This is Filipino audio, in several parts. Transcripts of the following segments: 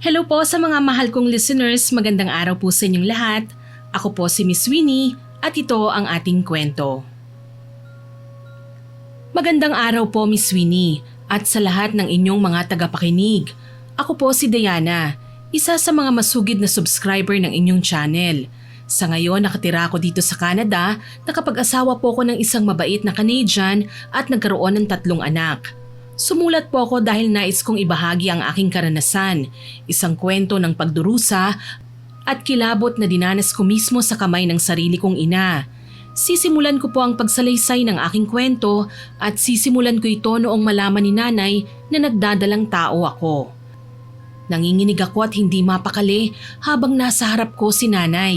Hello po sa mga mahal kong listeners, magandang araw po sa inyong lahat. Ako po si Miss Winnie at ito ang ating kwento. Magandang araw po Miss Winnie at sa lahat ng inyong mga tagapakinig. Ako po si Diana, isa sa mga masugid na subscriber ng inyong channel. Sa ngayon nakatira ako dito sa Canada, nakapag-asawa po ako ng isang mabait na Canadian at nagkaroon ng 3 anak. Sumulat po ako dahil nais kong ibahagi ang aking karanasan, isang kwento ng pagdurusa at kilabot na dinanas ko mismo sa kamay ng sarili kong ina. Sisimulan ko po ang pagsalaysay ng aking kwento at sisimulan ko ito noong malaman ni nanay na nagdadalang tao ako. Nanginginig ako at hindi mapakali habang nasa harap ko si nanay.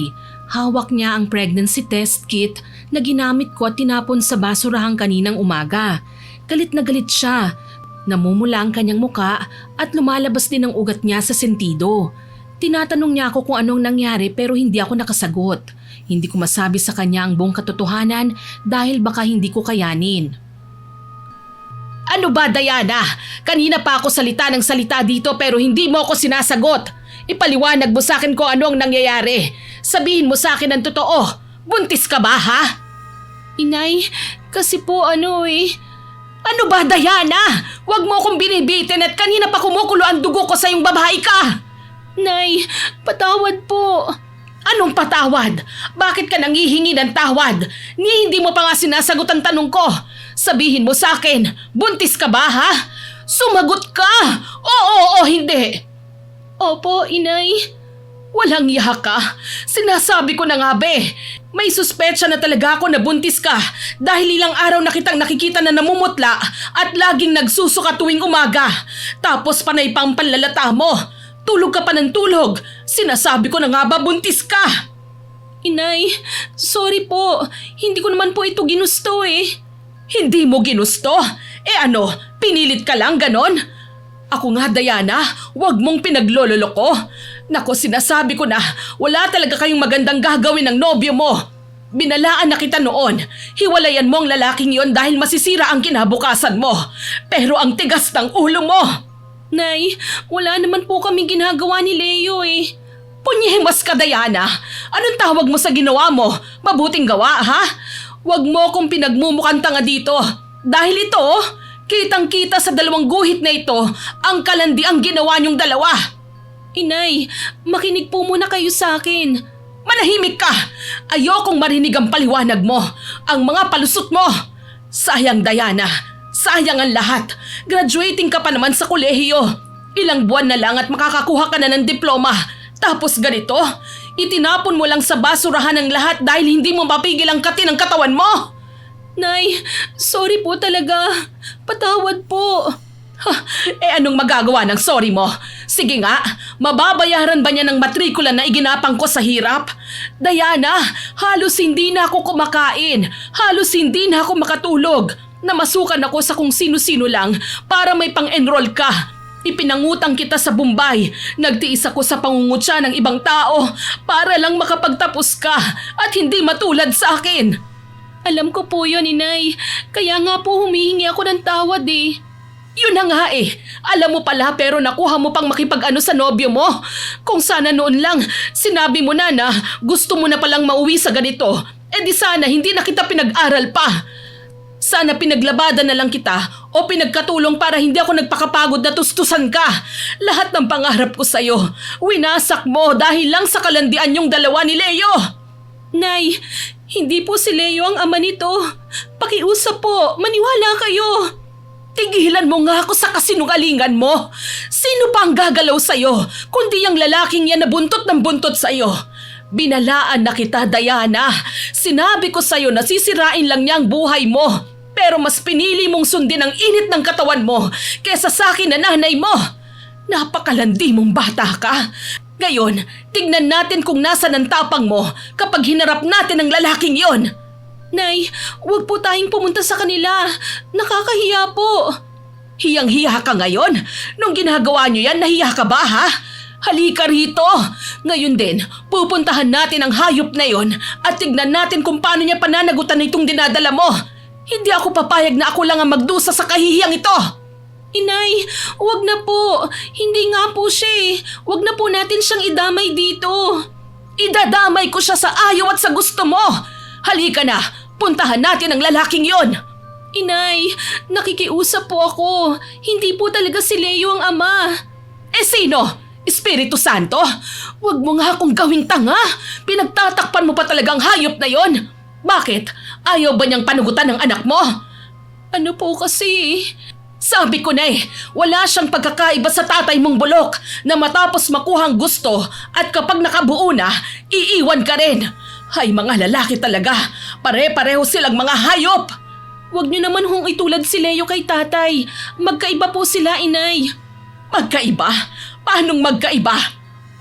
Hawak niya ang pregnancy test kit na ginamit ko at tinapon sa basurahang kaninang umaga. Galit na galit siya. Namumula ang kanyang muka at lumalabas din ang ugat niya sa sentido. Tinatanong niya ako kung anong nangyari pero hindi ako nakasagot. Hindi ko masabi sa kanya ang buong katotohanan dahil baka hindi ko kayanin. Ano ba Diana? Kanina pa ako salita ng salita dito pero hindi mo ako sinasagot. Ipaliwanag mo sa akin kung ano ang nangyayari. Sabihin mo sa akin ang totoo. Buntis ka ba ha? Inay, kasi po Ano ba, Diana? Huwag mo akong binibitin at kanina pa kumukulo ang dugo ko sa iyong babae ka! Nay, patawad po. Anong patawad? Bakit ka nanghihingi ng tawad? Hindi mo pa nga sinasagot ang tanong ko. Sabihin mo sa akin, buntis ka ba ha? Sumagot ka! Oo o hindi! Opo, inay. Walang iya ka. Sinasabi ko na nga be. May suspecha na talaga ako na buntis ka dahil ilang araw na kitang nakikita na namumutla at laging nagsusuka tuwing umaga. Tapos panay pang panlalata mo. Tulog ka pa ng tulog. Sinasabi ko na nga ba buntis ka? Inay, sorry po. Hindi ko naman po ito ginusto Hindi mo ginusto? Ano, pinilit ka lang ganon? Ako nga Diana, huwag mong pinaglololoko. Nako sinasabi ko na wala talaga kayong magandang gagawin ng nobyo mo. Binalaan na kita noon. Hiwalayan mo ang lalaking yon dahil masisira ang kinabukasan mo. Pero ang tigas ng ulo mo. Nay, wala naman po kami ginagawa ni Leo Punyemas ka Diana. Anong tawag mo sa ginawa mo? Mabuting gawa ha? Huwag mo akong pinagmumukhang tanga dito. Dahil ito, kitang-kita sa 2 guhit na ito ang kalandi ang ginawa niyong dalawa. Inay, makinig po muna kayo sa akin. Manahimik ka! Ayokong marinig ang paliwanag mo, ang mga palusot mo. Sayang Diana, sayang ang lahat. Graduating ka pa naman sa kolehiyo. Ilang buwan na lang at makakakuha ka na ng diploma. Tapos ganito, itinapon mo lang sa basurahan ang lahat dahil hindi mo mapigil ang kati ng katawan mo. Nay, sorry po talaga. Patawad po. Anong magagawa ng sorry mo? Sige nga, mababayaran ba niya ng matrikula na iginapang ko sa hirap? Diana, halos hindi na ako kumakain. Halos hindi na ako makatulog. Namasukan ako sa kung sino-sino lang para may pang-enroll ka. Ipinangutang kita sa Bombay. Nagtiis ako sa pangungutya ng ibang tao para lang makapagtapos ka at hindi matulad sa akin. Alam ko po yun, inay. Kaya nga po humihingi ako ng tawad Yun na nga Alam mo pala pero nakuha mo pang makipag-ano sa nobyo mo. Kung sana noon lang, sinabi mo na gusto mo na palang mauwi sa ganito. Di sana hindi na kita pinag-aral pa. Sana pinaglabada na lang kita o pinagkatulong para hindi ako nagpakapagod na tustusan ka. Lahat ng pangarap ko sa'yo, winasak mo dahil lang sa kalandian yung dalawa ni Leo. Nay, hindi po si Leo ang ama nito. Pakiusap po, maniwala kayo. Tigilan mo nga ako sa kasinungalingan mo. Sino pa ang gagalaw sa'yo kundi ang lalaking yan na buntot ng buntot sa'yo? Binalaan na kita, Diana. Sinabi ko sa'yo na sisirain lang niya ang buhay mo. Pero mas pinili mong sundin ang init ng katawan mo kesa sa akin na nanay mo. Napakalandi mong bata ka. Ngayon, tignan natin kung nasa ng tapang mo kapag hinarap natin ang lalaking yon. Nay, huwag po tayong pumunta sa kanila. Nakakahiya po. Hiyang-hiya ka ngayon? Nung ginagawa niyo yan, nahiya ka ba ha? Halika rito. Ngayon din, pupuntahan natin ang hayop na yon at tignan natin kung paano niya pananagutan na itong dinadala mo. Hindi ako papayag na ako lang ang magdusa sa kahihiyang ito. Inay, wag na po. Hindi nga po siya eh. Wag na po natin siyang idamay dito. Idadamay ko siya sa ayaw at sa gusto mo. Halika na, puntahan natin ang lalaking yon. Inay, nakikiusap po ako. Hindi po talaga si Leo ang ama. Eh sino? Espiritu Santo? Wag mo nga akong gawing tanga. Pinagtatakpan mo pa talagang hayop na yon. Bakit? Ayaw ba niyang panugutan ng anak mo? Ano po kasi? Sabi ko na wala siyang pagkakaiba sa tatay mong bulok na matapos makuhang gusto at kapag nakabuo na, iiwan ka rin. Ay mga lalaki talaga, pare-pareho silang mga hayop. Huwag niyo naman hong itulad si Leo kay tatay. Magkaiba po sila, inay. Magkaiba? Paanong magkaiba?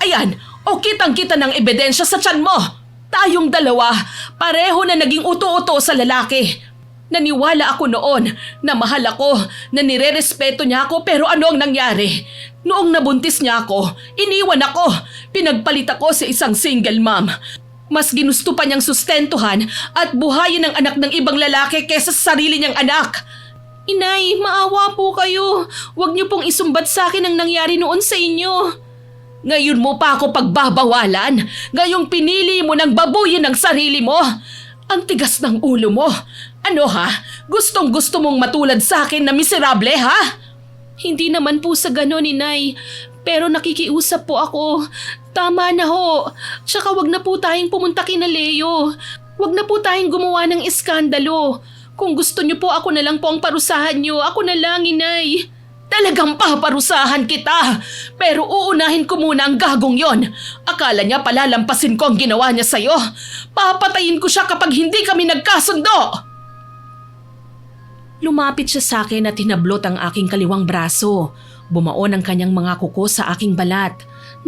Ayan, o kitang-kita ng ebidensya sa tiyan mo. Tayong dalawa, pareho na naging uto-uto sa lalaki. Naniwala ako noon na mahal ako, na nirerespeto niya ako pero ano ang nangyari? Noong nabuntis niya ako, iniwan ako. Pinagpalit ako sa isang single mom. Mas ginusto pa niyang sustentuhan at buhayin ang anak ng ibang lalaki kesa sa sarili niyang anak. Inay, maawa po kayo. Huwag niyo pong isumbat sa akin ang nangyari noon sa inyo. Ngayon mo pa ako pagbabawalan. Ngayong pinili mo ng babuyin ang sarili mo. Ang tigas ng ulo mo. Ano ha? Gustong-gusto mong matulad sa akin na miserable ha? Hindi naman po sa ganon, inay. Pero nakikiusap po ako. Tama na ho. Tsaka wag na po tayong pumunta kina Leo. Wag na po tayong gumawa ng iskandalo. Kung gusto niyo po ako na lang po ang parusahan niyo. Ako na lang, inay. Talagang paparusahan kita. Pero uunahin ko muna ang gagong yon. Akala niya palalampasin ko ang ginawa niya sa'yo. Papatayin ko siya kapag hindi kami nagkasundo. Lumapit siya sa akin at hinablot ang aking kaliwang braso. Bumaon ang kanyang mga kuko sa aking balat.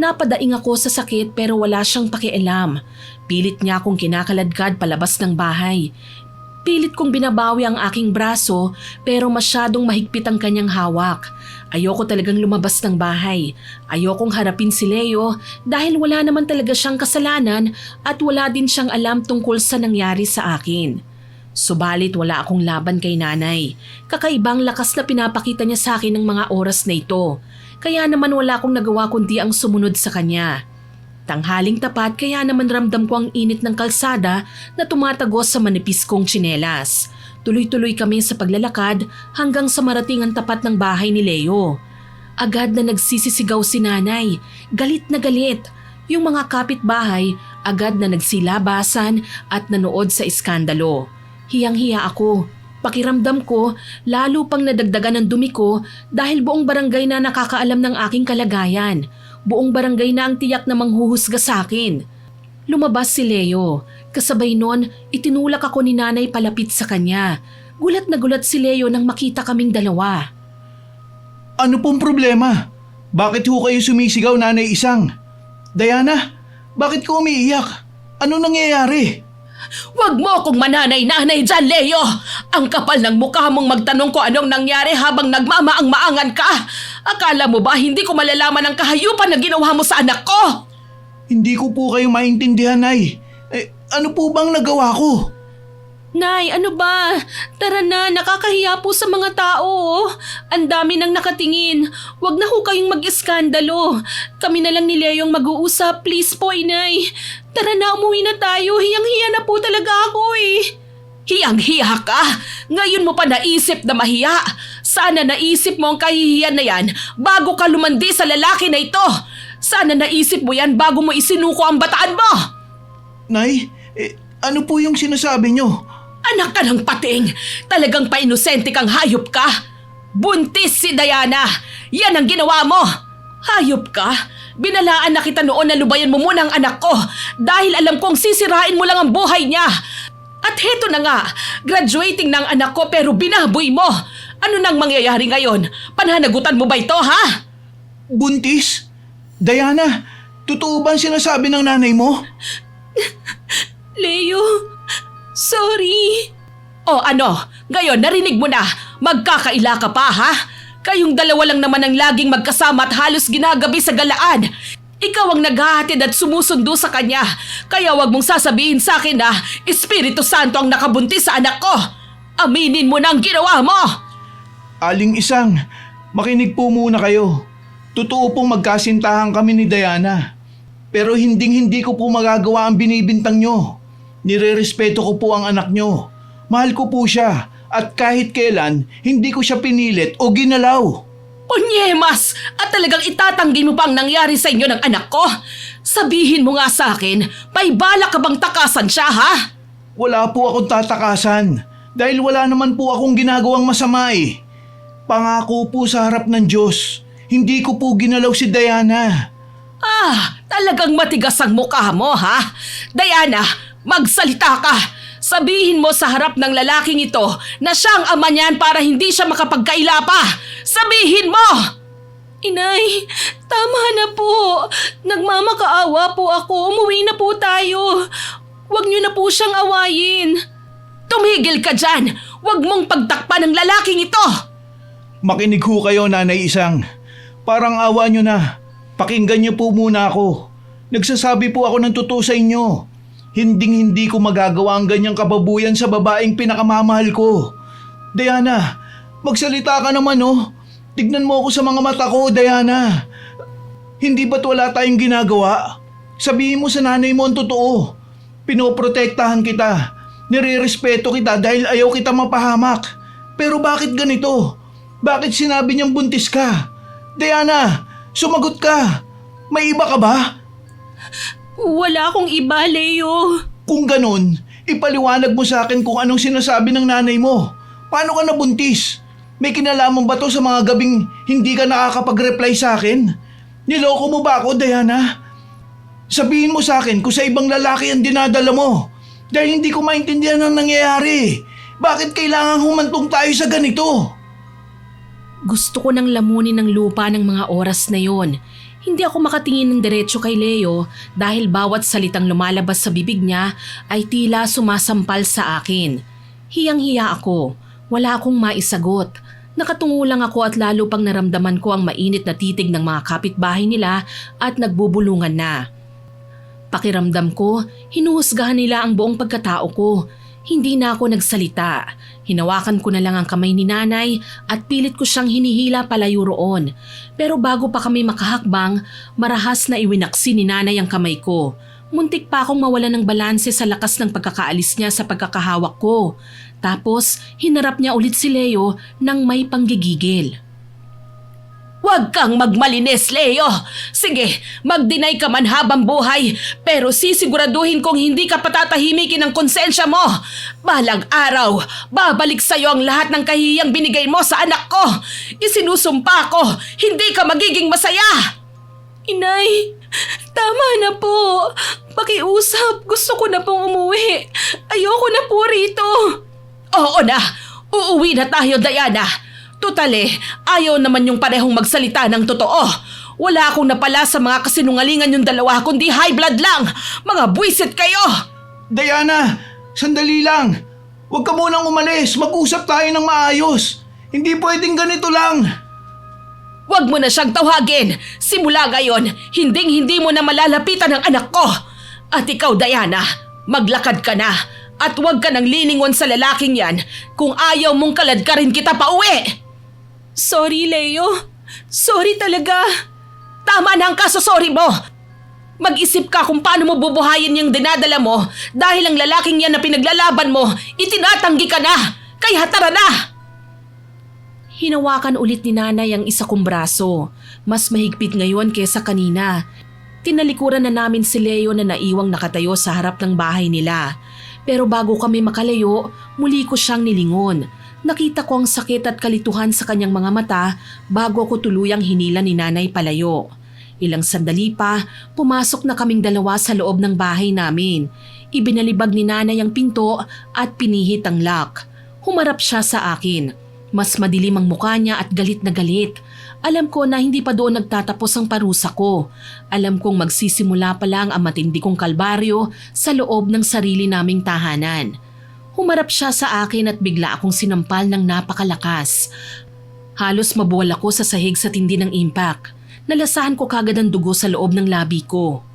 Napadaing ako sa sakit pero wala siyang pakialam. Pilit niya akong kinakaladkad palabas ng bahay. Pilit kong binabawi ang aking braso pero masyadong mahigpit ang kanyang hawak. Ayoko talagang lumabas ng bahay. Ayokong harapin si Leo dahil wala naman talaga siyang kasalanan at wala din siyang alam tungkol sa nangyari sa akin. Subalit wala akong laban kay nanay. Kakaibang lakas na pinapakita niya sa akin ng mga oras na ito. Kaya naman wala akong nagawa kundi ang sumunod sa kanya. Tanghaling tapat kaya naman ramdam ko ang init ng kalsada na tumatagos sa manipis kong tsinelas. Tuloy-tuloy kami sa paglalakad hanggang sa marating ang tapat ng bahay ni Leo. Agad na nagsisisigaw si nanay. Galit na galit. Yung mga kapitbahay agad na nagsilabasan at nanood sa iskandalo. Hiyang-hiya ako. Pakiramdam ko, lalo pang nadagdagan ng dumi ko dahil buong barangay na nakakaalam ng aking kalagayan. Buong barangay na ang tiyak na manghuhusga sa akin. Lumabas si Leo. Kasabay nun, itinulak ako ni nanay palapit sa kanya. Gulat na gulat si Leo nang makita kaming dalawa. Ano pong problema? Bakit ho kayo sumisigaw, Nanay Isang? Diana, bakit ka umiiyak? Ano nangyayari? Huwag mo akong mananay-nanay dyan, Leo! Ang kapal ng mukha mong magtanong ko anong nangyari habang nagmamaang-maangan ka! Akala mo ba hindi ko malalaman ang kahayupan na ginawa mo sa anak ko? Hindi ko po kayo maintindihan, Nay. Ano po bang nagawa ko? Nay, ano ba? Tara na, nakakahiya po sa mga tao. Ang dami nang nakatingin. Huwag na ho kayong mag-iskandalo. Kami na lang ni Leo ang mag-uusap. Please po, inay. Tara na, umuwi na tayo. Hiyang-hiya na po talaga ako eh. Hiyang-hiya ka? Ngayon mo pa naisip na mahiya? Sana naisip mo ang kahihiyan na yan bago ka lumandi sa lalaki na ito. Sana naisip mo yan bago mo isinuko ang bataan mo. Nay, ano po yung sinasabi nyo? Anak ka ng pating! Talagang painosente kang hayop ka! Buntis si Diana! Yan ang ginawa mo! Hayop ka? Binalaan na kita noon na lubayan mo muna ang anak ko dahil alam kong sisirain mo lang ang buhay niya. At heto na nga, graduating na ang anak ko pero binaboy mo. Ano nang mangyayari ngayon? Panhanagutan mo ba ito, ha? Buntis? Diana, totoo ba ang sinasabi ng nanay mo? Leo, sorry. O ano, ngayon narinig mo na, magkakaila ka pa ha? Kayong dalawa lang naman ang laging magkasama at halos ginagabi sa galaan. Ikaw ang naghahatid at sumusundo sa kanya. Kaya wag mong sasabihin sa akin na Espiritu Santo ang nakabuntis sa anak ko. Aminin mo na ang ginawa mo. Aling Isang, Makinig po muna kayo. Totoo pong magkasintahan kami ni Diana. Pero hindi ko po magagawa ang binibintang nyo. Nirerespeto ko po ang anak nyo. Mahal ko po siya at kahit kailan hindi ko siya pinilit o ginalaw. Punyemas! At talagang itatanggi mo pa ang nangyari sa inyo ng anak ko? Sabihin mo nga sa akin, may balak ka bang takasan siya, ha? Wala po akong tatakasan dahil wala naman po akong ginagawang masama eh. Pangako po sa harap ng Diyos, hindi ko po ginalaw si Diana. Talagang matigas ang mukha mo, ha? Diana, magsalita ka! Sabihin mo sa harap ng lalaking ito na siya ang ama niyan para hindi siya makapagkaila pa! Sabihin mo! Inay, tama na po. Nagmamakaawa po ako. Umuwi na po tayo. Huwag niyo na po siyang awayin. Tumigil ka dyan! Huwag mong pagtakpan ng lalaking ito! Makinig ho kayo, Nanay Isang. Parang awa nyo na. Pakinggan niyo po muna ako. Nagsasabi po ako ng totoo sa inyo. Hindi ko magagawa ang ganyang kababuyan sa babaeng pinakamamahal ko. Diana, magsalita ka naman oh. Tignan mo ako sa mga mata ko, Diana. Hindi ba't wala tayong ginagawa? Sabihin mo sa nanay mo ang totoo. Pinoprotektahan kita. Nirerespeto kita dahil ayaw kita mapahamak. Pero bakit ganito? Bakit sinabi niyang buntis ka? Diana, sumagot ka. May iba ka ba? Wala akong iba, Leo. Kung ganun, ipaliwanag mo sa akin kung anong sinasabi ng nanay mo. Paano ka nabuntis? May kinalaman ba to sa mga gabing hindi ka nakakapag-reply sa akin? Niloko mo ba ako, Diana? Sabihin mo sa akin kung sa ibang lalaki ang dinadala mo. Dahil hindi ko maintindihan ang nangyayari. Bakit kailangan humantong tayo sa ganito? Gusto ko nang lamunin ng lupa ng mga oras na yon. Hindi ako makatingin ng diretso kay Leo dahil bawat salitang lumalabas sa bibig niya ay tila sumasampal sa akin. Hiyang-hiya ako. Wala akong maisagot. Nakatungo lang ako at lalo pang naramdaman ko ang mainit na titig ng mga kapitbahay nila at nagbubulungan na. Pakiramdam ko, hinuhusgahan nila ang buong pagkatao ko. Hindi na ako nagsalita. Hinawakan ko na lang ang kamay ni nanay at pilit ko siyang hinihila palayo roon. Pero bago pa kami makahakbang, marahas na iwinaksi ni nanay ang kamay ko. Muntik pa akong mawala ng balanse sa lakas ng pagkakaalis niya sa pagkakahawak ko. Tapos hinarap niya ulit si Leo nang may panggigigil. Huwag kang magmalinis, Leo! Sige, mag-deny ka man habang buhay, pero sisiguraduhin kong hindi ka patatahimikin ng konsensya mo. Balang araw, babalik sa'yo ang lahat ng kahiyang binigay mo sa anak ko. Isinusumpa ko, hindi ka magiging masaya! Inay, tama na po. Pakiusap, gusto ko na pong umuwi. Ayoko na po rito. Oo na, uuwi na tayo, Diana. Tutale, ayaw naman yung parehong magsalita ng totoo. Wala akong napala sa mga kasinungalingan yung dalawa kundi high blood lang. Mga buwisit kayo! Diana, sandali lang. Huwag ka munang umalis. Mag-usap tayo ng maayos. Hindi pwedeng ganito lang. Huwag mo na siyang tawagin. Simula ngayon, hindi mo na malalapitan ang anak ko. At ikaw, Diana, maglakad ka na. At huwag ka nang liningon sa lalaking yan kung ayaw mong kaladkarin kita pa uwi. Sorry, Leo. Sorry talaga. Tama na ang kaso-sorry mo. Mag-isip ka kung paano mo bubuhayin yung dinadala mo dahil ang lalaking yan na pinaglalaban mo, itinatanggi ka na. Kaya tara na! Hinawakan ulit ni nanay ang isa kong braso. Mas mahigpit ngayon kesa kanina. Tinalikuran na namin si Leo na naiwang nakatayo sa harap ng bahay nila. Pero bago kami makalayo, muli ko siyang nilingon. Nakita ko ang sakit at kalituhan sa kanyang mga mata bago ako tuluyang hinila ni nanay palayo. Ilang sandali pa, pumasok na kaming dalawa sa loob ng bahay namin. Ibinalibag ni nanay ang pinto at pinihit ang lock. Humarap siya sa akin. Mas madilim ang mukha niya at galit na galit. Alam ko na hindi pa doon nagtatapos ang parusa ko. Alam kong magsisimula pa lang ang matindi kong kalbaryo sa loob ng sarili naming tahanan. Humarap siya sa akin at bigla akong sinampal ng napakalakas. Halos mabuwal ako sa sahig sa tindi ng impact. Nalasahan ko kagad ang dugo sa loob ng labi ko.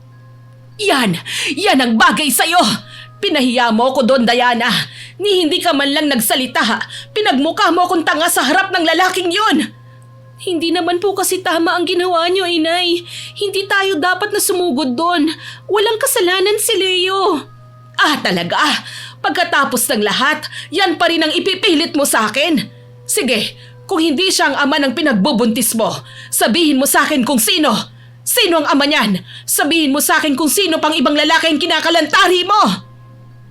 Yan! Yan ang bagay sa'yo! Pinahiya mo ko doon, Diana. Ni hindi ka man lang nagsalita. Pinagmukha mo akong tanga sa harap ng lalaking yun. Hindi naman po kasi tama ang ginawa niyo, inay. Hindi tayo dapat na sumugod doon. Walang kasalanan si Leo. Ah, talaga? Pagkatapos ng lahat, yan pa rin ang ipipilit mo sa akin? Sige, kung hindi siya ang ama ng pinagbubuntis mo, sabihin mo sa akin kung sino. Sino ang ama niyan? Sabihin mo sa akin kung sino pang ibang lalaki ang kinakalantari mo.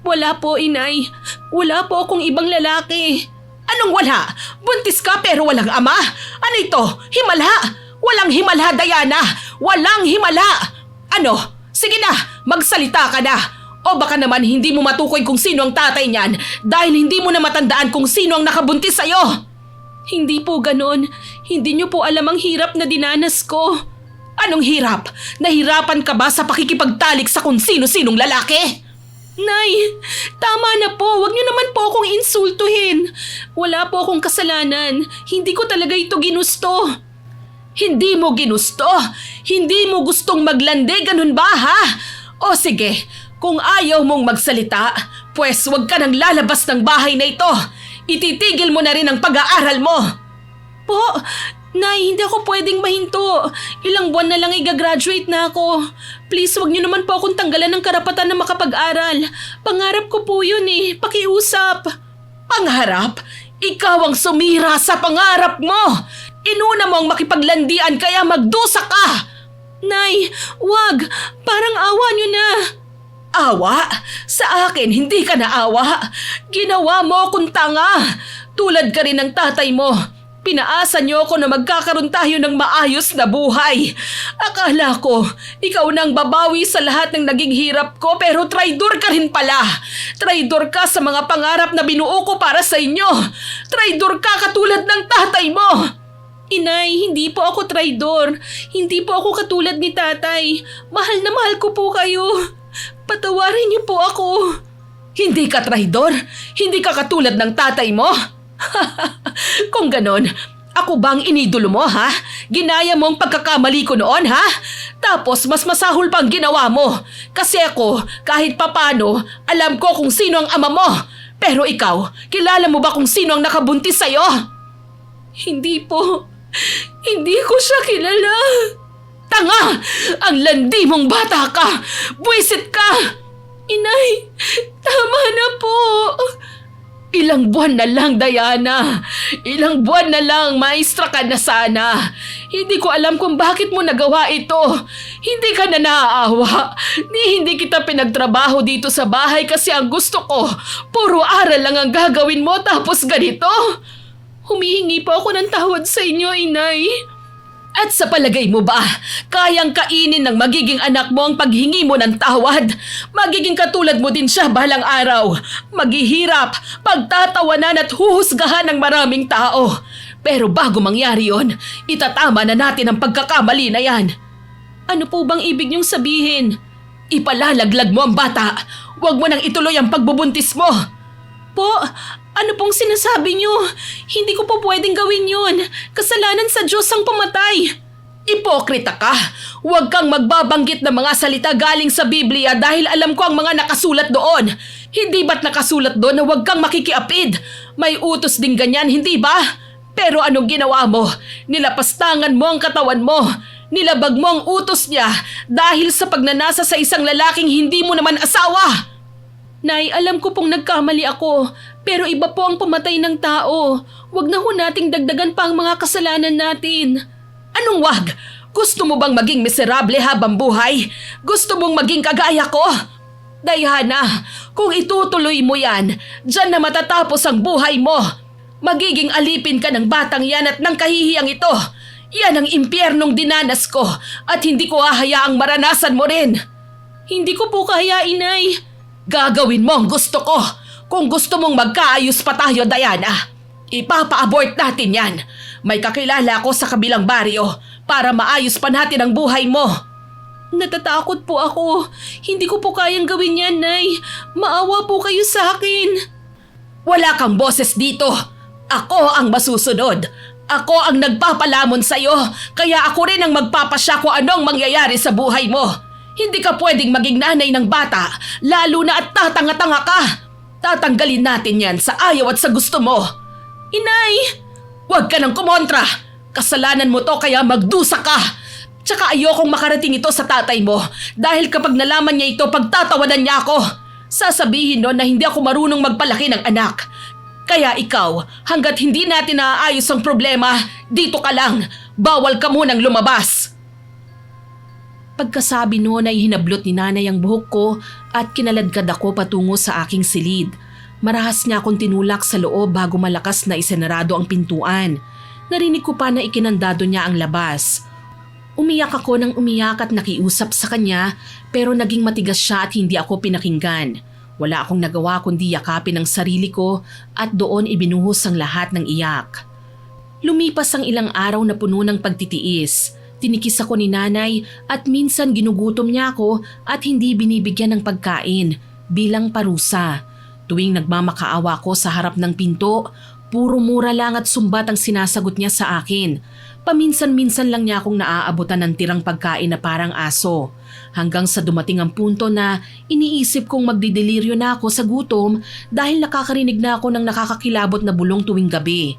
Wala po, inay. Wala po akong ibang lalaki. Anong wala? Buntis ka pero walang ama? Ano ito? Himala? Walang himala, Diana! Walang himala! Ano? Sige na, magsalita ka na! O baka naman hindi mo matukoy kung sino ang tatay niyan dahil hindi mo na matandaan kung sino ang nakabuntis sa'yo! Hindi po ganon. Hindi niyo po alam ang hirap na dinanas ko. Anong hirap? Nahirapan ka ba sa pakikipagtalik sa kung sino-sinong lalaki? Nay, tama na po. Huwag niyo naman po akong insultuhin. Wala po akong kasalanan. Hindi ko talaga ito ginusto. Hindi mo ginusto? Hindi mo gustong maglandi, ganun ba ha? O sige, kung ayaw mong magsalita, pues huwag ka nang lalabas ng bahay na ito. Ititigil mo na rin ang pag-aaral mo. Po, Nay, hindi ako pwedeng mahinto. Ilang buwan na lang i-graduate na ako. Please, wag niyo naman po akong tanggalan ng karapatan na makapag-aral. Pangarap ko po yun eh. Pakiusap. Pangarap? Ikaw ang sumira sa pangarap mo. Inuna mo ang makipaglandian kaya magdusa ka. Nay, wag. Parang awa niyo na. Awa? Sa akin, hindi ka naawa. Ginawa mo akong tanga. Tulad ka rin ng tatay mo. Pinaasa niyo ako na magkakaroon tayo ng maayos na buhay. Akala ko, ikaw nang babawi sa lahat ng naging hirap ko pero traidor ka rin pala. Traidor ka sa mga pangarap na binuo ko para sa inyo. Traidor ka katulad ng tatay mo. Inay, hindi po ako traidor. Hindi po ako katulad ni tatay. Mahal na mahal ko po kayo. Patawarin niyo po ako. Hindi ka traidor? Hindi ka katulad ng tatay mo? Kung ganon, ako bang inidolo mo ha? Ginaya mo ang pagkakamali ko noon ha? Tapos mas masahol pa ang ginawa mo. Kasi ako, kahit papano, alam ko kung sino ang ama mo. Pero ikaw, kilala mo ba kung sino ang nakabuntis sa'yo? Hindi po. Hindi ko siya kilala. Tanga! Ang landi mong bata ka! Buwisit ka! Inay, tama na po. Ilang buwan na lang, Diana. Ilang buwan na lang, maestra ka na sana. Hindi ko alam kung bakit mo nagawa ito. Hindi ka na naaawa. Hindi kita pinagtrabaho dito sa bahay kasi ang gusto ko, puro aral lang ang gagawin mo tapos ganito. Humihingi po ako ng tawad sa inyo, inay. At sa palagay mo ba, kayang kainin ng magiging anak mo ang paghingi mo ng tawad? Magiging katulad mo din siya balang araw. Maghihirap, pagtatawanan at huhusgahan ng maraming tao. Pero bago mangyari yon, itatama na natin ang pagkakamali na yan. Ano po bang ibig niyong sabihin? Ipalalaglag mo ang bata. Huwag mo nang ituloy ang pagbubuntis mo. Po, ano pong sinasabi niyo? Hindi ko po pwedeng gawin yun. Kasalanan sa Diyos ang pumatay. Ipokrita ka. Huwag kang magbabanggit ng mga salita galing sa Biblia dahil alam ko ang mga nakasulat doon. Hindi ba't nakasulat doon na huwag kang makikiapid? May utos din ganyan, hindi ba? Pero anong ginawa mo? Nilapastangan mo ang katawan mo. Nilabag mo ang utos niya dahil sa pagnanasa sa isang lalaking hindi mo naman asawa. Nay, alam ko pong nagkamali ako, pero iba po ang pumatay ng tao. Huwag na ho nating dagdagan pa ang mga kasalanan natin. Anong wag? Gusto mo bang maging miserable habang buhay? Gusto mong maging kagaya ko? Diana, kung itutuloy mo yan, dyan na matatapos ang buhay mo. Magiging alipin ka ng batang yan at ng kahihiyang ito. Yan ang impyernong dinanas ko at hindi ko hahayaang maranasan mo rin. Hindi ko po kaya, inay. Gagawin mo ang gusto ko. Kung gusto mong magkaayos pa tayo, Diana, ipapa-abort natin yan. May kakilala ako sa kabilang baryo para maayos pa natin ang buhay mo. Natatakot po ako. Hindi ko po kayang gawin yan, Nay. Maawa po kayo sa akin. Wala kang boses dito. Ako ang masusunod. Ako ang nagpapalamon sa'yo, kaya ako rin ang magpapasya kung anong mangyayari sa buhay mo. Hindi ka pwedeng maging nanay ng bata, lalo na at tatanga-tanga ka. Tatanggalin natin yan sa ayaw at sa gusto mo. Inay, huwag ka nang kumontra. Kasalanan mo to kaya magdusa ka! Tsaka ayokong makarating ito sa tatay mo dahil kapag nalaman niya ito, pagtatawanan niya ako. Sasabihin nun na hindi ako marunong magpalaki ng anak. Kaya ikaw, hanggat hindi natin naaayos ang problema, dito ka lang. Bawal ka munang lumabas. Pagkasabi noon ay hinablot ni nanay ang buhok ko at kinaladkad ako patungo sa aking silid. Marahas niya akong tinulak sa loob bago malakas na isenarado ang pintuan. Narinig ko pa na ikinandado niya ang labas. Umiyak ako ng umiyak at nakiusap sa kanya pero naging matigas siya at hindi ako pinakinggan. Wala akong nagawa kundi yakapin ang sarili ko at doon ibinuhos ang lahat ng iyak. Lumipas ang ilang araw na puno ng pagtitiis. Tinikis ako ni nanay at minsan ginugutom niya ako at hindi binibigyan ng pagkain bilang parusa. Tuwing nagmamakaawa ko sa harap ng pinto, puro mura lang at sumbat ang sinasagot niya sa akin. Paminsan-minsan lang niya akong naaabutan ng tirang pagkain na parang aso. Hanggang sa dumating ang punto na iniisip kong magdideliryo na ako sa gutom dahil nakakarinig na ako ng nakakakilabot na bulong tuwing gabi.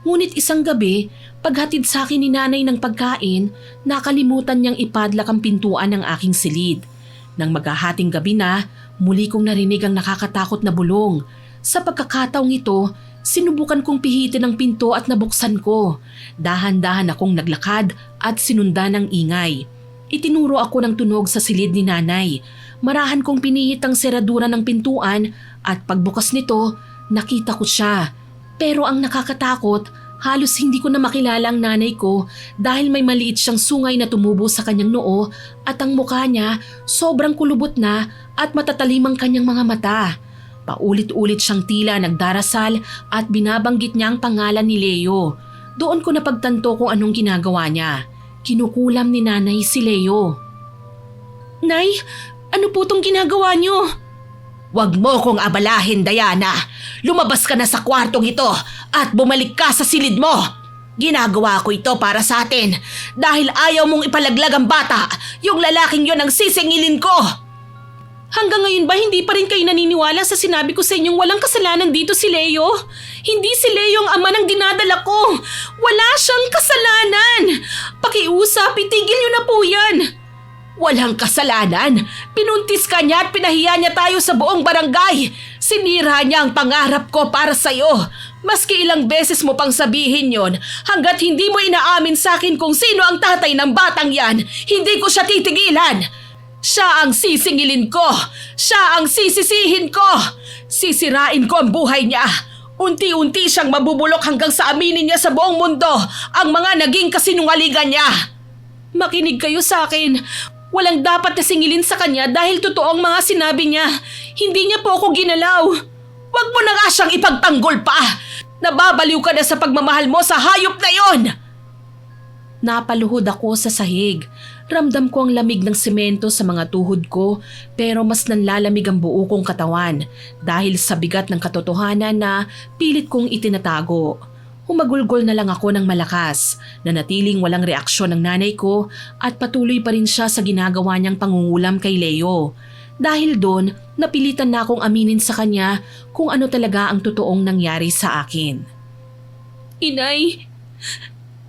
Ngunit isang gabi, paghatid sa akin ni nanay ng pagkain, nakalimutan niyang ipadlak ang pintuan ng aking silid. Nang maghahating gabi na, muli kong narinig ang nakakatakot na bulong. Sa pagkakataong ito, sinubukan kong pihitin ang pinto at nabuksan ko. Dahan-dahan akong naglakad at sinundan ng ingay. Itinuro ako ng tunog sa silid ni nanay. Marahan kong pinihit ang seradura ng pintuan at pagbukas nito, nakita ko siya. Pero ang nakakatakot, halos hindi ko na makilala ang nanay ko dahil may maliit siyang sungay na tumubo sa kanyang noo at ang mukha niya sobrang kulubot na at matatalim ang kanyang mga mata. Paulit-ulit siyang tila nagdarasal at binabanggit niya ang pangalan ni Leo. Doon ko napagtanto kung anong ginagawa niya. Kinukulam ni nanay si Leo. Nay, ano po tong ginagawa niyo? Huwag mo kong abalahin, Diana. Lumabas ka na sa kwartong ito at bumalik ka sa silid mo. Ginagawa ko ito para sa atin dahil ayaw mong ipalaglag ang bata. Yung lalaking yon ang sisingilin ko. Hanggang ngayon ba hindi pa rin kayo naniniwala sa sinabi ko sa inyong walang kasalanan dito si Leo? Hindi si Leo ang ama ng dinadala ko. Wala siyang kasalanan. Pakiusap, itigil niyo na po yan. Walang kasalanan. Pinuntis ka niya at pinahiya niya tayo sa buong barangay. Sinira niya ang pangarap ko para sa'yo. Maski ilang beses mo pang sabihin yon, hanggat hindi mo inaamin sa akin kung sino ang tatay ng batang yan, hindi ko siya titigilan. Siya ang sisingilin ko. Siya ang sisisihin ko. Sisirain ko ang buhay niya. Unti-unti siyang mabubulok hanggang sa aminin niya sa buong mundo ang mga naging kasinungalingan niya. Makinig kayo sa akin. Walang dapat na singilin sa kanya dahil totoo ang mga sinabi niya. Hindi niya po ako ginalaw. Huwag mo na nga siyang ipagtanggol pa. Nababaliw ka na sa pagmamahal mo sa hayop na yon. Napaluhod ako sa sahig. Ramdam ko ang lamig ng semento sa mga tuhod ko pero mas nanlalamig ang buo kong katawan dahil sa bigat ng katotohanan na pilit kong itinatago. Humagulgol na lang ako ng malakas, nanatiling walang reaksyon ng nanay ko at patuloy pa rin siya sa ginagawa niyang pangungulam kay Leo. Dahil doon, napilitan na akong aminin sa kanya kung ano talaga ang totoong nangyari sa akin. Inay,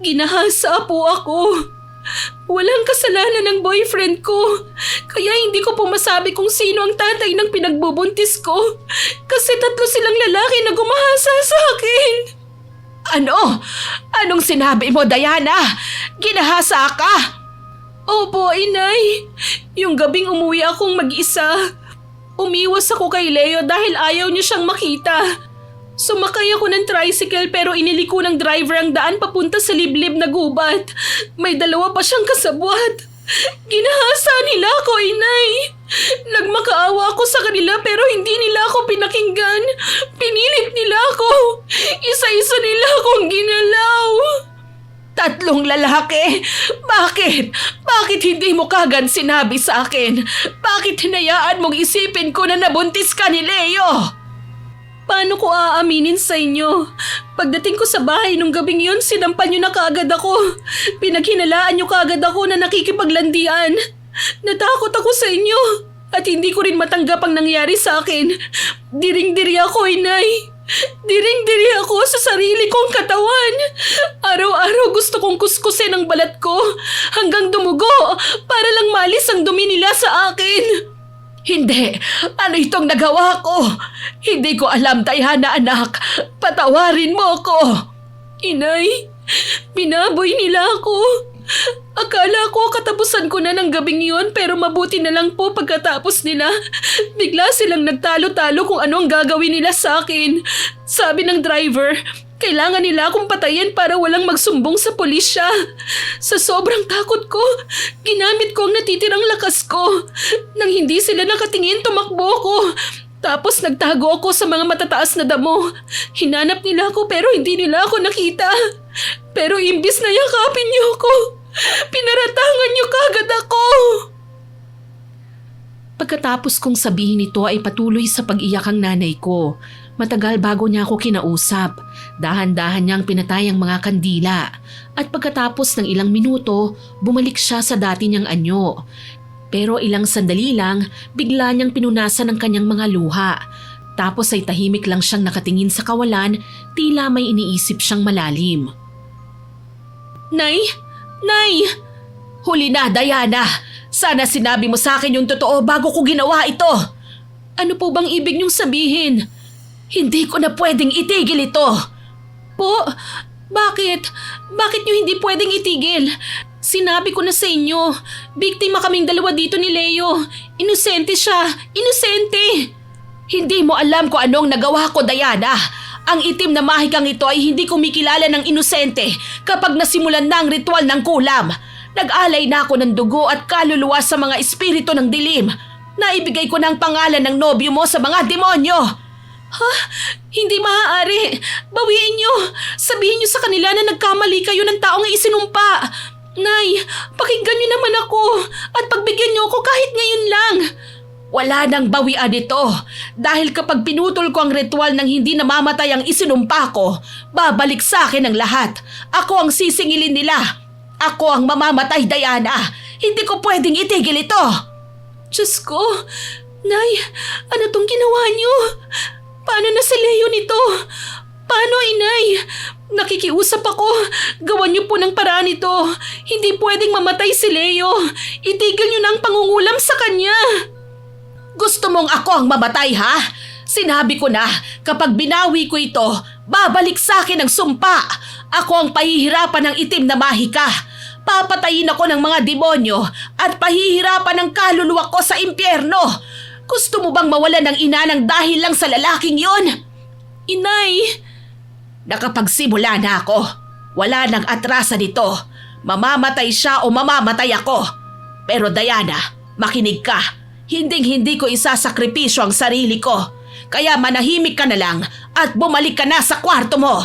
ginahasa po ako. Walang kasalanan ng boyfriend ko. Kaya hindi ko po masabi kung sino ang tatay ng pinagbubuntis ko. Kasi 3 silang lalaki na gumahasa sa akin. Ano? Anong sinabi mo, Diana? Ginahasa ka? Opo, inay. Yung gabing umuwi akong mag-isa. Umiwas ako kay Leo dahil ayaw niya siyang makita. Sumakay ako ng tricycle pero iniliko ng driver ang daan papunta sa liblib na gubat. May 2 pa siyang kasabwat. Ginahasa nila ako, inay. Nagmakaawa ako sa kanila pero hindi nila ako pinakinggan. Pinilit nila ako. Isa-isa nila akong ginalaw. 3 lalaki? Bakit? Bakit hindi mo kagad sinabi sa akin? Bakit hinayaan mong isipin ko na nabuntis ka ni Leo? Paano ko aaminin sa inyo? Pagdating ko sa bahay nung gabing yun, sinampan nyo na kaagad ako. Pinaghinalaan nyo kaagad ako na nakikipaglandian. Natakot ako sa inyo at hindi ko rin matanggap ang nangyari sa akin. Diring-diri ako, inay. Diring-diri ako sa sarili kong katawan. Araw-araw gusto kong kuskusin ang balat ko hanggang dumugo para lang malis ang dumi nila sa akin. Hindi, ano itong nagawa ko? Hindi ko alam, Diana anak. Patawarin mo ako. Inay, binaboy nila ako. Akala ko katapusan ko na ng gabing yun pero mabuti na lang po pagkatapos nila. Bigla silang nagtalo-talo kung ano ang gagawin nila sa akin. Sabi ng driver, kailangan nila akong patayin para walang magsumbong sa pulisya. Sa sobrang takot ko, ginamit ko ang natitirang lakas ko. Nang hindi sila nakatingin, tumakbo ko. Tapos nagtago ako sa mga matataas na damo. Hinanap nila ako pero hindi nila ako nakita. Pero imbis na yakapin niyo ako, pinaratangan niyo kagad ako. Pagkatapos kong sabihin ito ay patuloy sa pag-iyak ang nanay ko. Matagal bago niya ako kinausap. Dahan-dahan niyang pinatay ang mga kandila. At pagkatapos ng ilang minuto, bumalik siya sa dati niyang anyo. Pero ilang sandali lang, bigla niyang pinunasan ang kanyang mga luha. Tapos ay tahimik lang siyang nakatingin sa kawalan, tila may iniisip siyang malalim. Nay! Nay! Huli na, Diana! Sana sinabi mo sa akin yung totoo bago ko ginawa ito. Ano po bang ibig niyong sabihin? Hindi ko na pwedeng itigil ito. Po? Bakit? Bakit niyo hindi pwedeng itigil? Sinabi ko na sa inyo, biktima kaming dalawa dito ni Leo. Inosente siya. Inosente. Hindi mo alam kung anong nagawa ko, Diana. Ang itim na mahikang ito ay hindi kumikilala ng inosente kapag nasimulan na ang ritual ng kulam. Nag-alay na ako ng dugo at kaluluwa sa mga espiritu ng dilim. Naibigay ko na ang pangalan ng nobyo mo sa mga demonyo. Ha? Hindi maaari. Bawiin niyo. Sabihin niyo sa kanila na nagkamali kayo ng taong isinumpa. Nay, pakinggan niyo naman ako at pagbigyan niyo ako kahit ngayon lang. Wala nang bawian ito dahil kapag pinutol ko ang ritual ng hindi namamatay ang isinumpa ko, babalik sa akin ang lahat. Ako ang sisingilin nila. Ako ang mamamatay, Diana. Hindi ko pwedeng itigil ito. Diyos ko, Nay, ano tong ginawa niyo? Paano na si Leo nito? Paano, Inay? Nakikiusap ako. Gawan niyo po ng paraan ito. Hindi pwedeng mamatay si Leo. Itigil niyo na ang pangungulam sa kanya. Gusto mong ako ang mamatay, ha? Sinabi ko na, kapag binawi ko ito, babalik sa akin ang sumpa. Ako ang pahihirapan ng itim na mahika. Papatayin ako ng mga demonyo at pahihirapan ng kaluluwa ko sa impyerno. Gusto mo bang mawalan ng ina ng dahil lang sa lalaking yon? Inay! Nakapagsimula na ako. Wala nang atrasa dito. Mamamatay siya o mamamatay ako. Pero Diana, makinig ka. Hinding-hindi ko isasakripisyo ang sarili ko. Kaya manahimik ka na lang at bumalik ka na sa kwarto mo.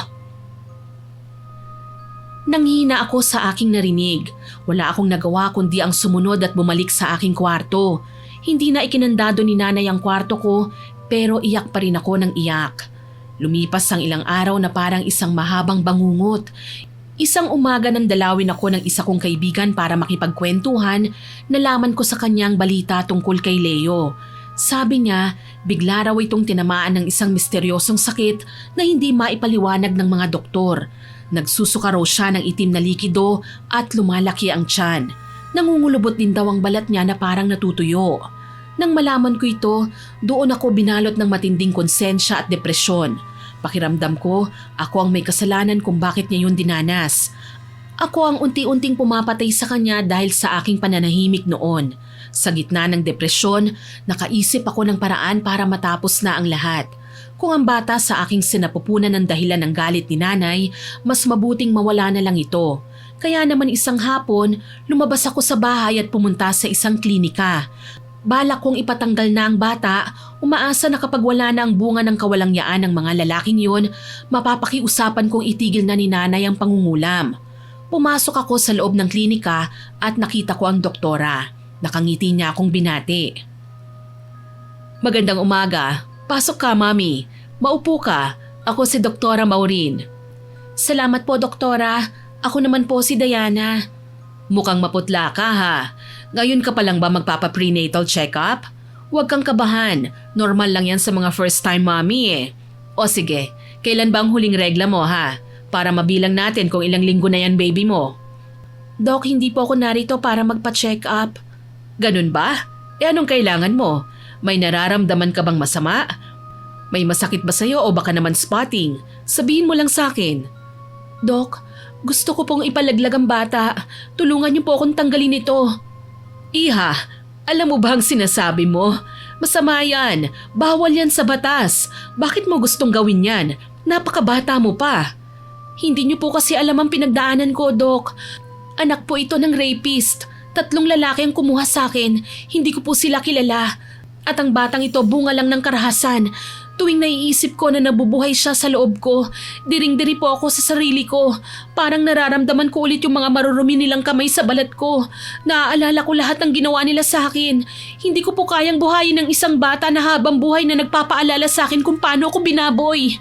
Nanghina ako sa aking narinig. Wala akong nagawa kundi ang sumunod at bumalik sa aking kwarto. Hindi na ikinandado ni nanay ang kwarto ko pero iyak pa rin ako ng iyak. Lumipas ang ilang araw na parang isang mahabang bangungot. Isang umaga nang dalawin ako ng isa kong kaibigan para makipagkwentuhan, nalaman ko sa kanyang balita tungkol kay Leo. Sabi niya, bigla raw itong tinamaan ng isang misteryosong sakit na hindi maipaliwanag ng mga doktor. Nagsusuka raw siya ng itim na likido at lumalaki ang tiyan. Nangungulubot din daw ang balat niya na parang natutuyo. Nang malaman ko ito, doon ako binalot ng matinding konsensya at depresyon. Pakiramdam ko, ako ang may kasalanan kung bakit niya yun dinanas. Ako ang unti-unting pumapatay sa kanya dahil sa aking pananahimik noon. Sa gitna ng depresyon, nakaisip ako ng paraan para matapos na ang lahat. Kung ang bata sa aking sinapupunan ng dahilan ng galit ni nanay, mas mabuting mawala na lang ito. Kaya naman isang hapon, lumabas ako sa bahay at pumunta sa isang klinika. Balak kong ipatanggal na ang bata, umaasa na kapag wala na ang bunga ng kawalangyaan ng mga lalaking yon, mapapakiusapan kong itigil na ni nanay ang pangungulam. Pumasok ako sa loob ng klinika at nakita ko ang doktora. Nakangiti niya akong binati. Magandang umaga. Pasok ka, Mami. Maupo ka. Ako si Doktora Maureen. Salamat po, Doktora. Ako naman po si Diana. Mukhang maputla ka, ha? Ngayon ka pa lang ba magpapa-prenatal check-up? Huwag kang kabahan. Normal lang yan sa mga first-time mommy eh. O sige, kailan ba ang huling regla mo ha? Para mabilang natin kung ilang linggo na yan baby mo. Dok, hindi po ako narito para magpa-check up. Ganun ba? Anong kailangan mo? May nararamdaman ka bang masama? May masakit ba sa'yo o baka naman spotting? Sabihin mo lang sa akin. Dok, gusto ko pong ipalaglag ang bata. Tulungan niyo po akong tanggalin ito. Iha, alam mo ba ang sinasabi mo? Masama yan. Bawal yan sa batas. Bakit mo gustong gawin yan? Napakabata mo pa. Hindi niyo po kasi alam ang pinagdaanan ko, Dok. Anak po ito ng rapist. 3 lalaki ang kumuha sa akin. Hindi ko po sila kilala. At ang batang ito bunga lang ng karahasan. Tuwing naiisip ko na nabubuhay siya sa loob ko, diring-diri po ako sa sarili ko. Parang nararamdaman ko ulit yung mga marurumi nilang kamay sa balat ko. Naaalala ko lahat ng ginawa nila sa akin. Hindi ko po kayang buhayin ng isang bata na habang buhay na nagpapaalala sa akin kung paano ako binaboy.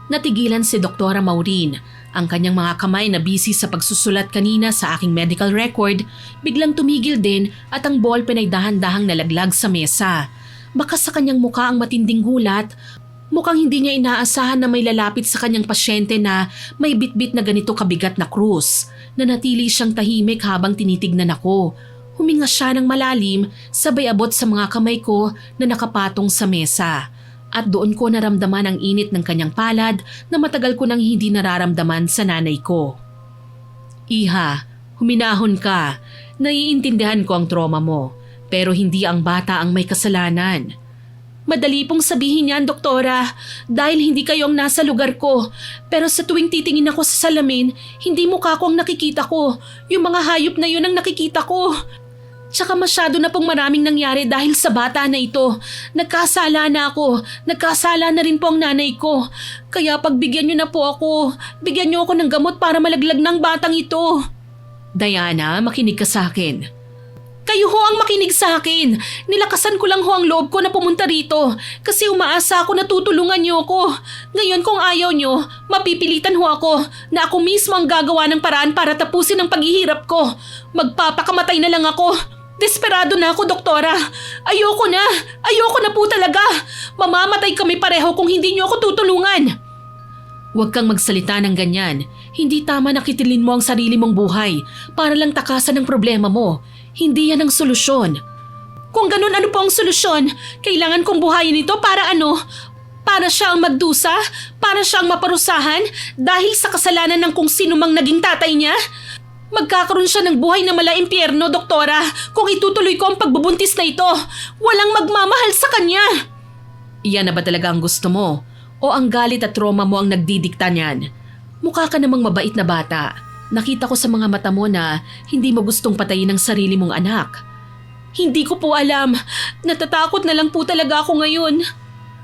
Natigilan si Doktora Maureen. Ang kanyang mga kamay na busy sa pagsusulat kanina sa aking medical record, biglang tumigil din at ang ballpen ay dahan-dahang nalaglag sa mesa. Baka sa kanyang mukha ang matinding gulat, mukhang hindi niya inaasahan na may lalapit sa kanyang pasyente na may bitbit na ganito kabigat na krus. Nanatili siyang tahimik habang tinitignan ako. Huminga siya ng malalim, sabay abot sa mga kamay ko na nakapatong sa mesa. At doon ko naramdaman ang init ng kanyang palad na matagal ko nang hindi nararamdaman sa nanay ko. Iha, huminahon ka. Naiintindihan ko ang trauma mo, pero hindi ang bata ang may kasalanan. Madali pong sabihin yan, Doktora, dahil hindi kayo ang nasa lugar ko. Pero sa tuwing titingin ako sa salamin, hindi mukha ko ang nakikita ko. Yung mga hayop na yun ang nakikita ko. Tsaka masyado na pong maraming nangyari dahil sa bata na ito. Nagkasala na ako. Nagkasala na rin po ang nanay ko. Kaya pagbigyan niyo na po ako. Bigyan niyo ako ng gamot para malaglag ng batang ito. Diana, makinig ka sa akin. Kayo ho ang makinig sa akin. Nilakasan ko lang ho ang loob ko na pumunta rito. Kasi umaasa ako na tutulungan niyo ako. Ngayon kung ayaw niyo, mapipilitan ho ako na ako mismo ang gagawa ng paraan para tapusin ang paghihirap ko. Magpapakamatay na lang ako. Desperado na ako, Doktora. Ayoko na. Ayoko na po talaga. Mamamatay kami pareho kung hindi niyo ako tutulungan. Huwag kang magsalita ng ganyan. Hindi tama na kitilin mo ang sarili mong buhay para lang takasan ang problema mo. Hindi yan ang solusyon. Kung ganun, ano po ang solusyon? Kailangan kong buhayin ito para ano? Para siya ang magdusa? Para siya ang maparusahan? Dahil sa kasalanan ng kung sino mang naging tatay niya? Magkakaroon siya ng buhay na mala-impyerno, Doktora, kung itutuloy ko ang pagbubuntis na ito. Walang magmamahal sa kanya. Iyan na ba talaga ang gusto mo? O ang galit at trauma mo ang nagdidikta niyan? Mukha ka namang mabait na bata. Nakita ko sa mga mata mo na hindi mo gustong patayin ang sarili mong anak. Hindi ko po alam. Natatakot na lang po talaga ako ngayon.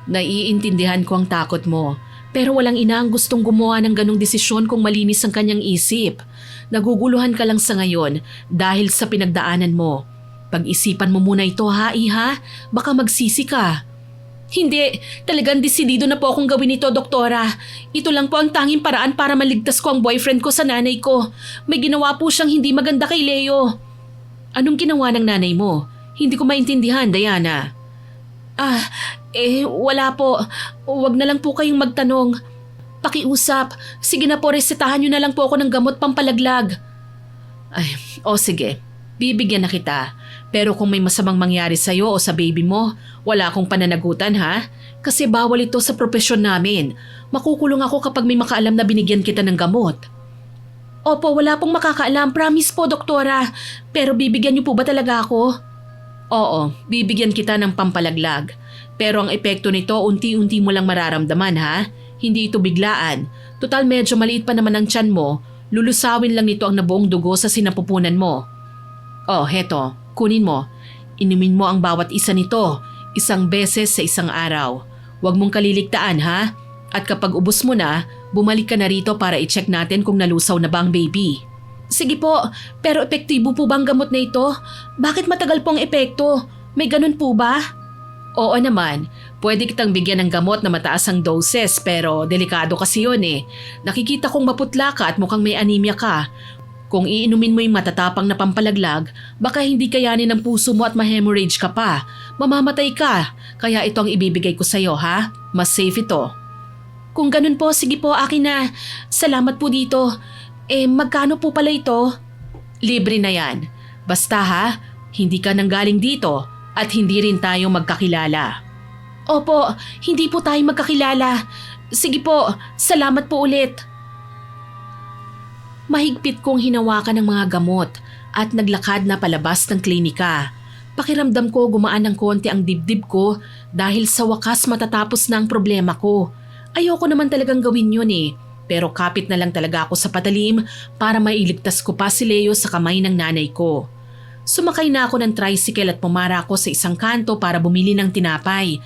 Naiintindihan ko ang takot mo. Pero walang ina ang gustong gumawa ng ganong desisyon kung malinis ang kanyang isip. Naguguluhan ka lang sa ngayon dahil sa pinagdaanan mo. Pag-isipan mo muna ito ha, Iha. Baka magsisi ka. Hindi, talagang desidido na po akong gawin ito, Doktora. Ito lang po ang tanging paraan para maligtas ko ang boyfriend ko sa nanay ko. May ginawa po siyang hindi maganda kay Leo. Anong ginawa ng nanay mo? Hindi ko maintindihan, Diana. Wala po. Huwag na lang po kayong magtanong. Pakiusap. Sige na po, resetahan niyo na lang po ako ng gamot pampalaglag. Sige. Bibigyan na kita. Pero kung may masamang mangyari sa'yo o sa baby mo, wala akong pananagutan ha? Kasi bawal ito sa propesyon namin. Makukulong ako kapag may makaalam na binigyan kita ng gamot. Opo, wala pong makakaalam. Promise po, Doktora. Pero bibigyan niyo po ba talaga ako? Oo, bibigyan kita ng pampalaglag. Pero ang epekto nito, unti-unti mo lang mararamdaman ha? Hindi ito biglaan. Total medyo maliit pa naman ang tiyan mo. Lulusawin lang nito ang nabuong dugo sa sinapupunan mo. Heto. Kunin mo. Inumin mo ang bawat isa nito. 1 beses sa 1 araw. Huwag mong kaliligtaan ha? At kapag ubos mo na, bumalik ka na rito para i-check natin kung nalusaw na ba ang baby. Sige po, pero epektibo po ba ang gamot na ito? Bakit matagal po ang epekto? May ganun po ba? Oo naman, pwede kitang bigyan ng gamot na mataas ang doses pero delikado kasi yun eh. Nakikita kong maputla ka at mukhang may anemia ka. Kung iinumin mo yung matatapang na pampalaglag, baka hindi kayanin ng puso mo at ma-hemorrhage ka pa. Mamamatay ka, kaya ito ang ibibigay ko sa'yo ha? Mas safe ito. Kung ganun po, sige po, akin na. Salamat po dito. Magkano po pala ito? Libre na yan. Basta ha, hindi ka nanggaling dito at hindi rin tayo magkakilala. Opo, hindi po tayo magkakilala. Sige po, salamat po ulit. Mahigpit kong hinawakan ng mga gamot at naglakad na palabas ng klinika. Pakiramdam ko gumaan ng konti ang dibdib ko dahil sa wakas matatapos na ang problema ko. Ayoko naman talagang gawin yun pero kapit na lang talaga ako sa patalim para mailigtas ko pa si Leo sa kamay ng nanay ko. Sumakay na ako ng tricycle at pumara ako sa isang kanto para bumili ng tinapay.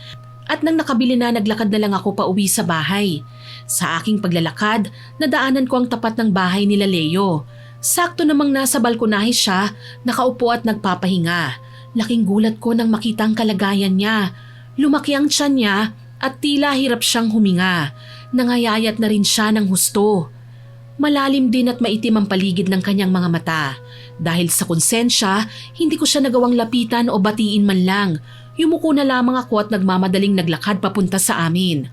At nang nakabili na, naglakad na lang ako pa uwi sa bahay. Sa aking paglalakad, nadaanan ko ang tapat ng bahay nila Leo. Sakto namang nasa balkonahe siya, nakaupo at nagpapahinga. Laking gulat ko nang makita ang kalagayan niya. Lumaki ang tiyan niya at tila hirap siyang huminga. Nangayayat na rin siya ng husto. Malalim din at maitim ang paligid ng kanyang mga mata. Dahil sa konsensya, hindi ko siya nagawang lapitan o batiin man lang. Yumuko na lamang ako at nagmamadaling naglakad papunta sa amin.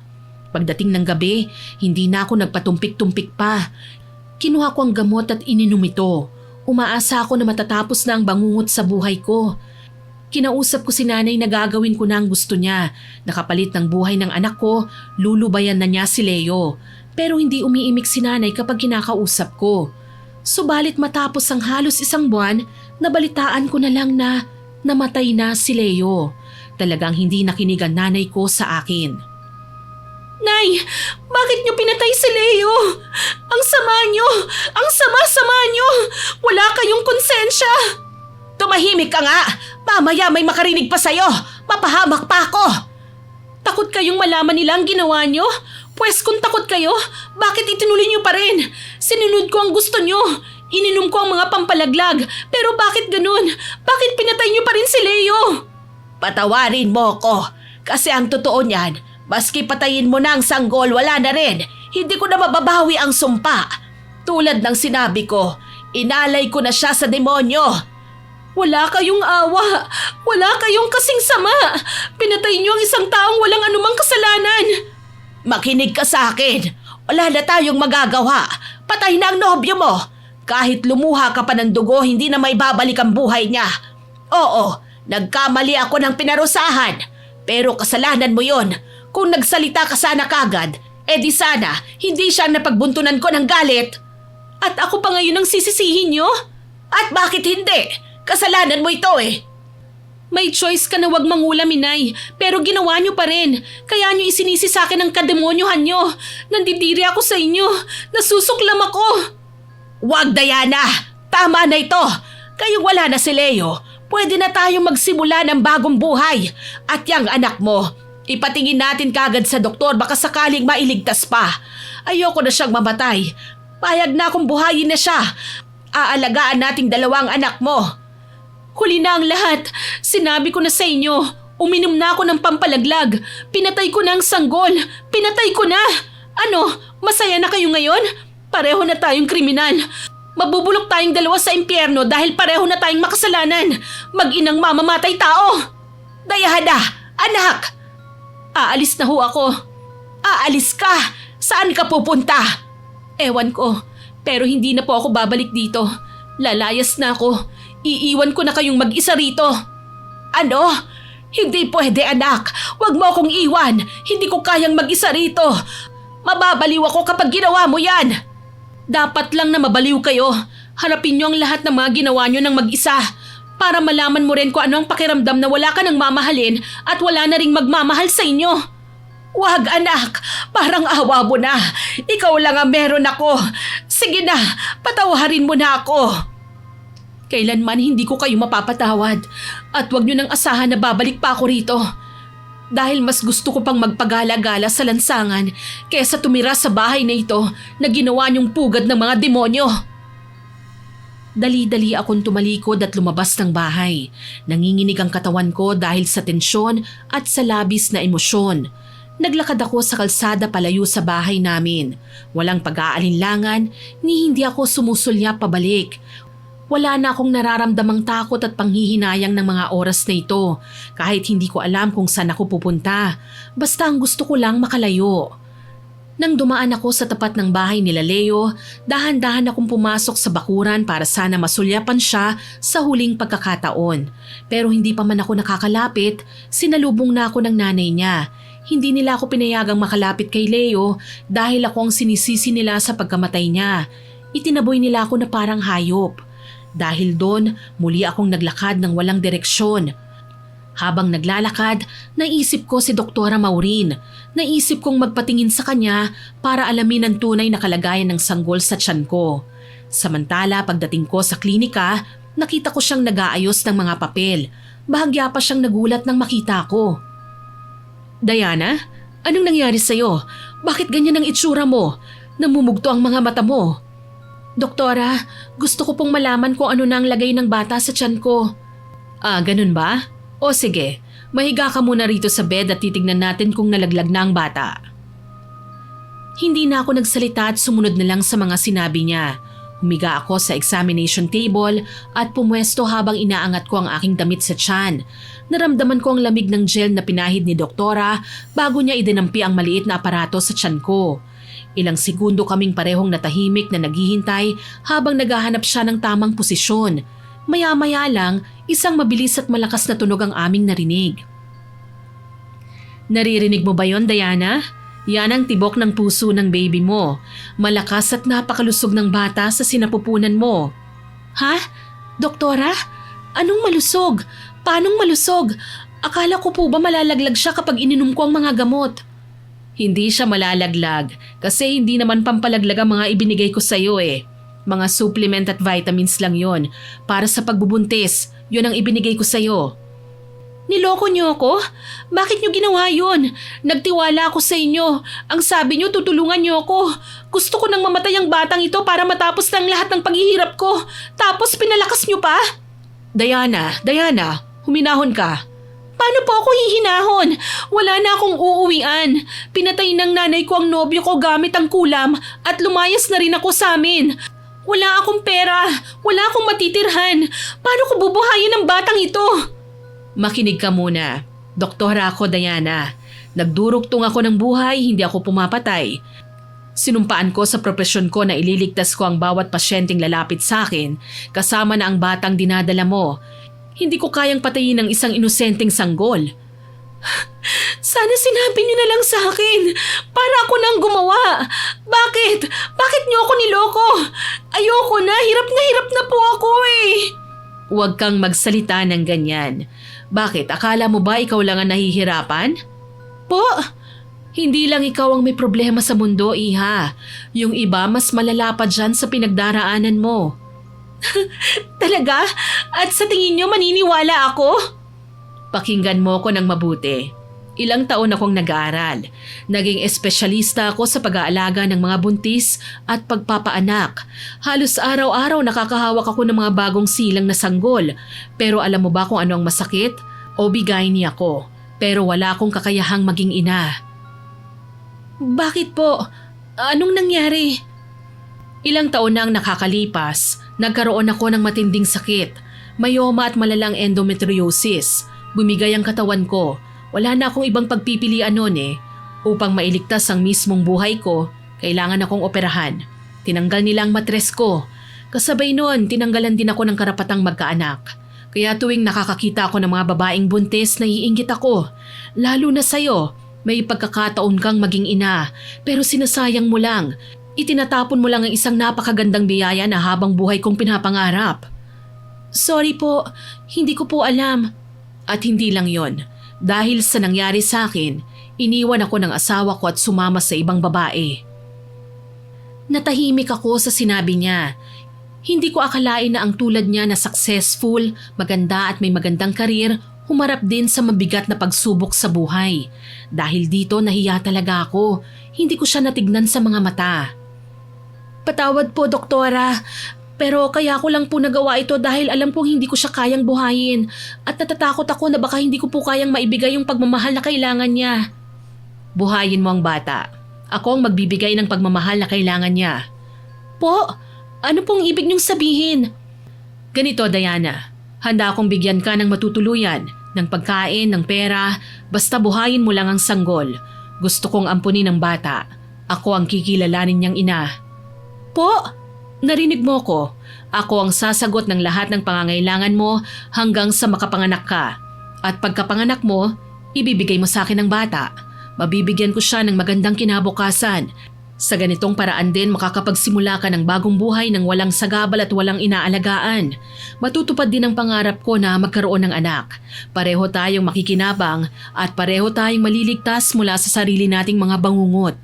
Pagdating ng gabi, hindi na ako nagpatumpik-tumpik pa. Kinuha ko ang gamot at ininom ito. Umaasa ako na matatapos na ang bangungot sa buhay ko. Kinausap ko si nanay na gagawin ko na ang gusto niya. Nakapalit ng buhay ng anak ko, lulubayan na niya si Leo. Pero hindi umiimik si nanay kapag kinakausap ko. Subalit matapos ang halos isang buwan, nabalitaan ko na lang na namatay na si Leo. Talagang hindi nakinig ang nanay ko sa akin. Nay, bakit niyo pinatay si Leo? Ang sama niyo! Ang sama-sama niyo! Wala kayong konsensya! Tumahimik ka nga! Mamaya may makarinig pa sa'yo! Mapahamak pa ako! Takot kayong malaman nila ang ginawa niyo? Pwes kung takot kayo, bakit itinuloy niyo pa rin? Sinunod ko ang gusto niyo. Ininom ko ang mga pampalaglag. Pero bakit ganun? Bakit pinatay niyo pa rin si Leo? Patawarin mo ko. Kasi ang totoo niyan, maski patayin mo na ang sanggol, wala na rin. Hindi ko na mababawi ang sumpa. Tulad ng sinabi ko, inalay ko na siya sa demonyo. Wala kayong awa. Wala kayong kasing sama. Pinatay niyo ang isang taong walang anumang kasalanan. Makinig ka sa akin. Wala na tayong magagawa. Patay na ang nobyo mo. Kahit lumuha ka pa ng dugo, hindi na may babalik ang buhay niya. Oo, nagkamali ako ng pinarusahan. Pero kasalanan mo yon. Kung nagsalita ka sana kagad, di sana hindi siya napagbuntunan ko ng galit. At ako pa ngayon ang sisisihin niyo? At bakit hindi? Kasalanan mo ito May choice ka na wag mangulam, inay. Pero ginawa niyo pa rin. Kaya niyo isinisi sa akin ang kademonyohan niyo. Nandidiri ako sa inyo. Nasusuklam ako. Wag, Diana! Tama na ito! Kayong wala na si Leo, pwede na tayong magsimula ng bagong buhay. At yang anak mo, ipatingin natin kagad sa doktor baka sakaling mailigtas pa. Ayoko na siyang mamatay. Payag na akong buhayin na siya. Aalagaan nating dalawang anak mo. Huli na ang lahat. Sinabi ko na sa inyo, uminom na ako ng pampalaglag. Pinatay ko na ang sanggol. Pinatay ko na. Ano, masaya na kayo ngayon? Pareho na tayong kriminal. Mabubulok tayong dalawa sa impyerno dahil pareho na tayong makasalanan. Mag-inang mamamatay tao. Dayana, anak! Aalis na ho ako. Aalis ka? Saan ka pupunta? Ewan ko, pero hindi na po ako babalik dito. Lalayas na ako. Iiwan ko na kayong mag-isa rito. Ano? Hindi pwede, anak. Huwag mo akong iwan. Hindi ko kayang mag-isa rito. Mababaliw ako kapag ginawa mo yan. Dapat lang na mabaliw kayo. Harapin niyo ang lahat ng mga ginawa niyo ng mag-isa. Para malaman mo rin kung ano ang pakiramdam na wala ka ng mamahalin at wala na ring magmamahal sa inyo. Wag, anak. Parang awa mo na. Ikaw lang ang meron ako. Sige na, patawarin mo na ako. Kailanman hindi ko kayo mapapatawad at huwag niyo nang asahan na babalik pa ako rito. Dahil mas gusto ko pang magpagala-gala sa lansangan kaysa tumira sa bahay na ito na ginawa niyong pugad ng mga demonyo. Dali-dali akong tumalikod at lumabas ng bahay. Nanginginig ang katawan ko dahil sa tensyon at sa labis na emosyon. Naglakad ako sa kalsada palayo sa bahay namin. Walang pag-aalinlangan ni hindi ako sumusulya pabalik. Wala na akong nararamdamang takot at panghihinayang ng mga oras na ito kahit hindi ko alam kung saan ako pupunta. Basta ang gusto ko lang makalayo. Nang dumaan ako sa tapat ng bahay nila Leo, dahan-dahan akong pumasok sa bakuran para sana masulyapan siya sa huling pagkakataon. Pero hindi pa man ako nakakalapit, sinalubong na ako ng nanay niya. Hindi nila ako pinayagang makalapit kay Leo dahil ako ang sinisisi nila sa pagkamatay niya. Itinaboy nila ako na parang hayop. Dahil doon, muli akong naglakad ng walang direksyon. Habang naglalakad, naisip ko si Doktora Maureen. Naisip kong magpatingin sa kanya para alamin ang tunay na kalagayan ng sanggol sa tiyan ko. Samantala, pagdating ko sa klinika, nakita ko siyang nag-aayos ng mga papel. Bahagya pa siyang nagulat nang makita ko. Diana, anong nangyari sa'yo? Bakit ganyan ang itsura mo? Namumugto ang mga mata mo. Doktora, gusto ko pong malaman kung ano na ang lagay ng bata sa tiyan ko. Ganun ba? O sige, mahiga ka muna rito sa bed at titignan natin kung nalaglag na ang bata. Hindi na ako nagsalita at sumunod na lang sa mga sinabi niya. Humiga ako sa examination table at pumwesto habang inaangat ko ang aking damit sa tiyan. Naramdaman ko ang lamig ng gel na pinahid ni Doktora bago niya idinampi ang maliit na aparato sa tiyan ko. Ilang segundo kaming parehong natahimik na naghihintay habang naghahanap siya ng tamang posisyon. Maya-maya lang, isang mabilis at malakas na tunog ang aming narinig. Naririnig mo ba yon, Diana? Yan ang tibok ng puso ng baby mo. Malakas at napakalusog ng bata sa sinapupunan mo. Ha? Doktora? Anong malusog? Paanong malusog? Akala ko po ba malalaglag siya kapag ininom ko ang mga gamot? Hindi siya malalaglag kasi hindi naman pampalaglag ang mga ibinigay ko sa iyo eh. Mga supplement at vitamins lang yon para sa pagbubuntis. Yun ang ibinigay ko sa iyo. Niloko niyo ako? Bakit niyo ginawa yun? Nagtiwala ako sa inyo. Ang sabi niyo tutulungan niyo ako. Gusto ko nang mamatay ang batang ito para matapos ng lahat ng paghihirap ko. Tapos pinalakas niyo pa? Diana, huminahon ka. Paano po ako hihinahon? Wala na akong uuwian. Pinatay ng nanay ko ang nobyo ko gamit ang kulam at lumayas na rin ako sa amin. Wala akong pera. Wala akong matitirhan. Paano ko bubuhayin ang batang ito? Makinig ka muna. Doktora ako, Diana. Nagdurugtong ako ng buhay, hindi ako pumapatay. Sinumpaan ko sa propesyon ko na ililigtas ko ang bawat pasyenteng lalapit sa akin, kasama na ang batang dinadala mo. Hindi ko kayang patayin ng isang inosenteng sanggol. Sana sinabi niyo na lang sa akin para ako nang gumawa. Bakit? Bakit niyo ako niloko? Ayoko na, hirap na po ako eh. Huwag kang magsalita ng ganyan. Bakit? Akala mo ba ikaw lang ang nahihirapan? Po, hindi lang ikaw ang may problema sa mundo, Iha. Yung iba mas malala pa dyan sa pinagdaraanan mo. Talaga? At sa tingin niyo maniniwala ako? Pakinggan mo ko ng mabuti. Ilang taon akong nag-aaral. Naging espesyalista ako sa pag-aalaga ng mga buntis at pagpapaanak. Halos araw-araw nakakahawak ako ng mga bagong silang na sanggol. Pero alam mo ba kung ano ang masakit? OB-GYN ako. Pero wala akong kakayahang maging ina. Bakit po? Anong nangyari? Ilang taon na ang nakakalipas, nagkaroon ako ng matinding sakit. Myoma at malalang endometriosis. Bumigay ang katawan ko. Wala na akong ibang pagpipilian noon eh. Upang mailigtas ang mismong buhay ko, kailangan akong operahan. Tinanggal nila ang matres ko. Kasabay noon, tinanggalan din ako ng karapatang magkaanak. Kaya tuwing nakakakita ako ng mga babaeng buntis, naiinggit ako. Lalo na sa'yo, may pagkakataon kang maging ina, pero sinasayang mo lang. Itinatapon mo lang ang isang napakagandang biyaya na habang buhay kong pinapangarap. Sorry po, hindi ko po alam. At hindi lang yon. Dahil sa nangyari sa akin, iniwan ako ng asawa ko at sumama sa ibang babae. Natahimik ako sa sinabi niya. Hindi ko akalain na ang tulad niya na successful, maganda at may magandang karir, humarap din sa mabigat na pagsubok sa buhay. Dahil dito nahiya talaga ako, hindi ko siya natignan sa mga mata. Patawad po, doktora. Pero kaya ko lang po nagawa ito dahil alam kong hindi ko siya kayang buhayin at natatakot ako na baka hindi ko po kayang maibigay yung pagmamahal na kailangan niya. Buhayin mo ang bata. Ako ang magbibigay ng pagmamahal na kailangan niya. Po, ano pong ibig niyong sabihin? Ganito, Diana. Handa akong bigyan ka ng matutuluyan, ng pagkain, ng pera, basta buhayin mo lang ang sanggol. Gusto kong ampunin ng bata. Ako ang kikilalanin niyang ina. Po, narinig mo ko. Ako ang sasagot ng lahat ng pangangailangan mo hanggang sa makapanganak ka. At pagkapanganak mo, ibibigay mo sa akin ang bata. Mabibigyan ko siya ng magandang kinabukasan. Sa ganitong paraan din makakapagsimula ka ng bagong buhay ng walang sagabal at walang inaalagaan. Matutupad din ang pangarap ko na magkaroon ng anak. Pareho tayong makikinabang at pareho tayong maliligtas mula sa sarili nating mga bangungot.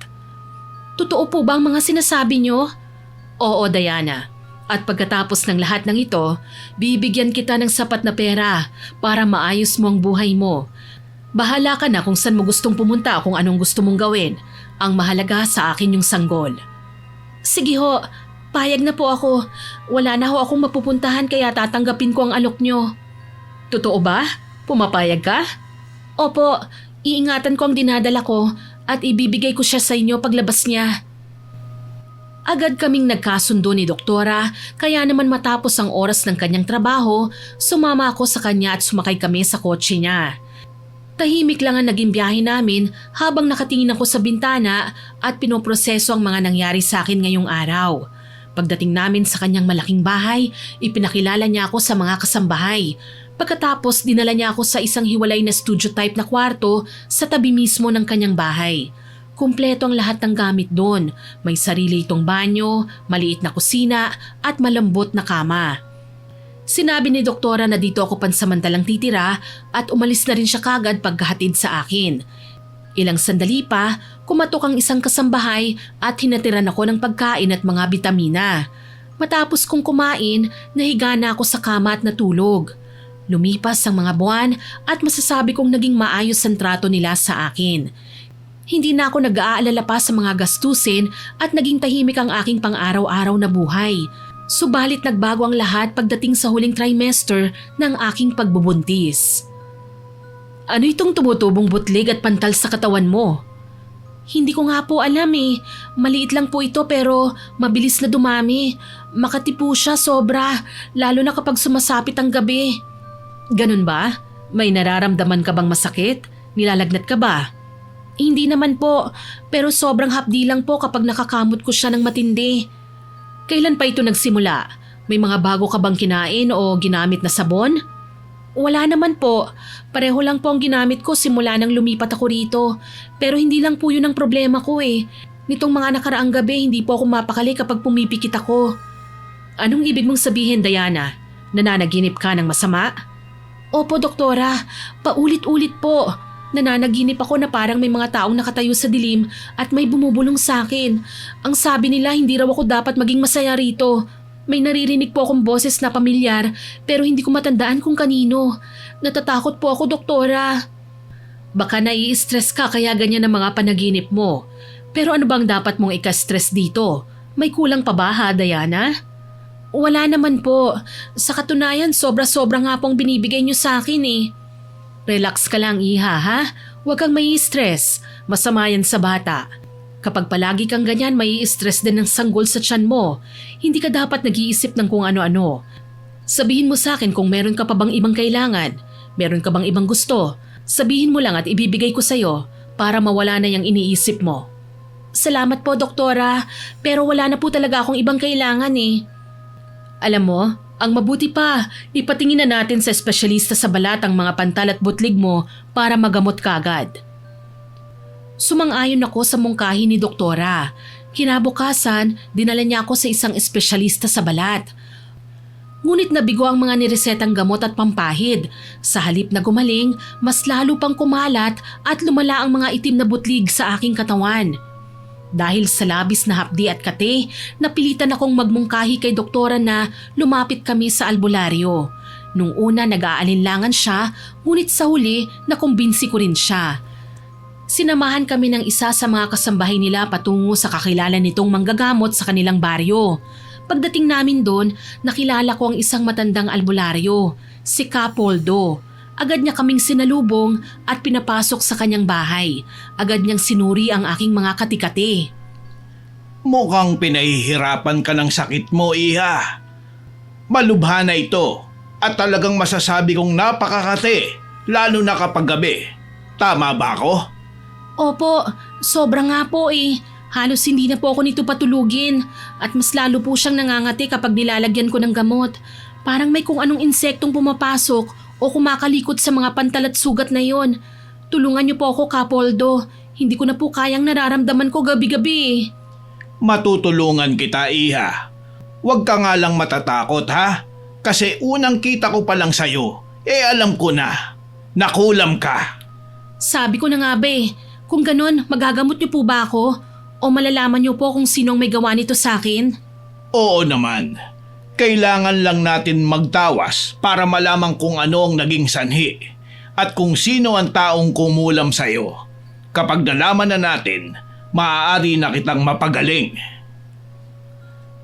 Totoo po ba ang mga sinasabi niyo? Oo, Diana. At pagkatapos ng lahat ng ito, bibigyan kita ng sapat na pera para maayos mo ang buhay mo. Bahala ka na kung saan mo gustong pumunta, kung anong gusto mong gawin. Ang mahalaga sa akin yung sanggol. Sige ho, payag na po ako. Wala na ho akong mapupuntahan kaya tatanggapin ko ang alok nyo. Totoo ba? Pumapayag ka? Opo, iingatan ko ang dinadala ko at ibibigay ko siya sa inyo paglabas niya. Agad kaming nagkasundo ni Doktora kaya naman matapos ang oras ng kanyang trabaho, sumama ako sa kanya at sumakay kami sa kotse niya. Tahimik lang ang naging biyahe namin habang nakatingin ako sa bintana at pinoproseso ang mga nangyari sa akin ngayong araw. Pagdating namin sa kanyang malaking bahay, ipinakilala niya ako sa mga kasambahay. Pagkatapos dinala niya ako sa isang hiwalay na studio type na kwarto sa tabi mismo ng kanyang bahay. Kumpleto ang lahat ng gamit doon. May sarili itong banyo, maliit na kusina at malambot na kama. Sinabi ni Doktora na dito ako pansamantalang titira at umalis na rin siya kagad pagkahatid sa akin. Ilang sandali pa, kumatok ang isang kasambahay at hinatiran ako ng pagkain at mga bitamina. Matapos kong kumain, nahiga na ako sa kama at natulog. Lumipas ang mga buwan at masasabi kong naging maayos ang trato nila sa akin. Hindi na ako nag-aalala pa sa mga gastusin at naging tahimik ang aking pang-araw-araw na buhay. Subalit nagbago ang lahat pagdating sa huling trimester ng aking pagbubuntis. Ano itong tumutubong butlig at pantal sa katawan mo? Hindi ko nga po alam eh. Maliit lang po ito pero mabilis na dumami. Makati po siya sobra, lalo na kapag sumasapit ang gabi. Ganun ba? May nararamdaman ka bang masakit? Nilalagnat ka ba? Hindi naman po, pero sobrang hapdi lang po kapag nakakamot ko siya ng matindi. Kailan pa ito nagsimula? May mga bago ka bang kinain o ginamit na sabon? Wala naman po. Pareho lang po ang ginamit ko simula nang lumipat ako rito. Pero hindi lang po yun ang problema ko eh. Nitong mga nakaraang gabi hindi po ako mapakali kapag pumipikit ako. Anong ibig mong sabihin, Diana? Nananaginip ka ng masama? Opo, Doktora. Paulit-ulit po. Nananaginip ako na parang may mga taong nakatayo sa dilim at may bumubulong sa akin. Ang sabi nila hindi raw ako dapat maging masaya rito. May naririnig po akong boses na pamilyar pero hindi ko matandaan kung kanino. Natatakot po ako, Doktora. Baka nai-stress ka kaya ganyan ang mga panaginip mo. Pero ano bang dapat mong ika-stress dito? May kulang pa ba ha, Diana? Wala naman po. Sa katunayan, sobra-sobra nga pong binibigay niyo sa akin eh. Relax ka lang, Iha, ha? Huwag kang mai-stress. Masama yan sa bata. Kapag palagi kang ganyan, mai-stress din ng sanggol sa tiyan mo. Hindi ka dapat nag-iisip ng kung ano-ano. Sabihin mo sa akin kung meron ka pa bang ibang kailangan. Meron ka bang ibang gusto. Sabihin mo lang at ibibigay ko sa'yo para mawala na yung iniisip mo. Salamat po, Doktora. Pero wala na po talaga akong ibang kailangan eh. Alam mo, ang mabuti pa, ipatingin na natin sa espesyalista sa balat ang mga pantal at butlig mo para magamot ka agad. Sumang-ayon ako sa mungkahi ni Doktora. Kinabukasan, dinala niya ako sa isang espesyalista sa balat. Ngunit nabigo ang mga niresetang gamot at pampahid. Sa halip na gumaling, mas lalo pang kumalat at lumala ang mga itim na butlig sa aking katawan. Dahil sa labis na hapdi at kate, napilitan akong magmungkahi kay Doktora na lumapit kami sa albularyo. Nung una nag-aalinlangan siya, ngunit sa huli nakumbinsi ko rin siya. Sinamahan kami ng isa sa mga kasambahay nila patungo sa kakilala nitong manggagamot sa kanilang baryo. Pagdating namin doon, nakilala ko ang isang matandang albularyo, si Capoldo. Agad niya kaming sinalubong at pinapasok sa kanyang bahay. Agad niyang sinuri ang aking mga katikati. Mukhang pinahihirapan ka ng sakit mo, Iha. Malubha na ito at talagang masasabi kong napakakate, lalo na kapag gabi. Tama ba ako? Opo, sobra nga po eh. Halos hindi na po ako nito patulugin at mas lalo po siyang nangangati kapag nilalagyan ko ng gamot. Parang may kung anong insektong pumapasok o kumakalikot sa mga pantal at sugat na yon. Tulungan niyo po ako, Kapoldo. Hindi ko na po kayang nararamdaman ko gabi-gabi. Matutulungan kita, Iha. Huwag ka nga lang matatakot, ha? Kasi unang kita ko pa lang sa'yo, alam ko na. Nakulam ka. Sabi ko na nga be, kung ganun, magagamot niyo po ba ako? O malalaman niyo po kung sinong may gawa nito sa akin? Oo naman. Kailangan lang natin magtawas para malaman kung ano ang naging sanhi at kung sino ang taong kumulam sa'yo. Kapag nalaman na natin, maaari na kitang mapagaling.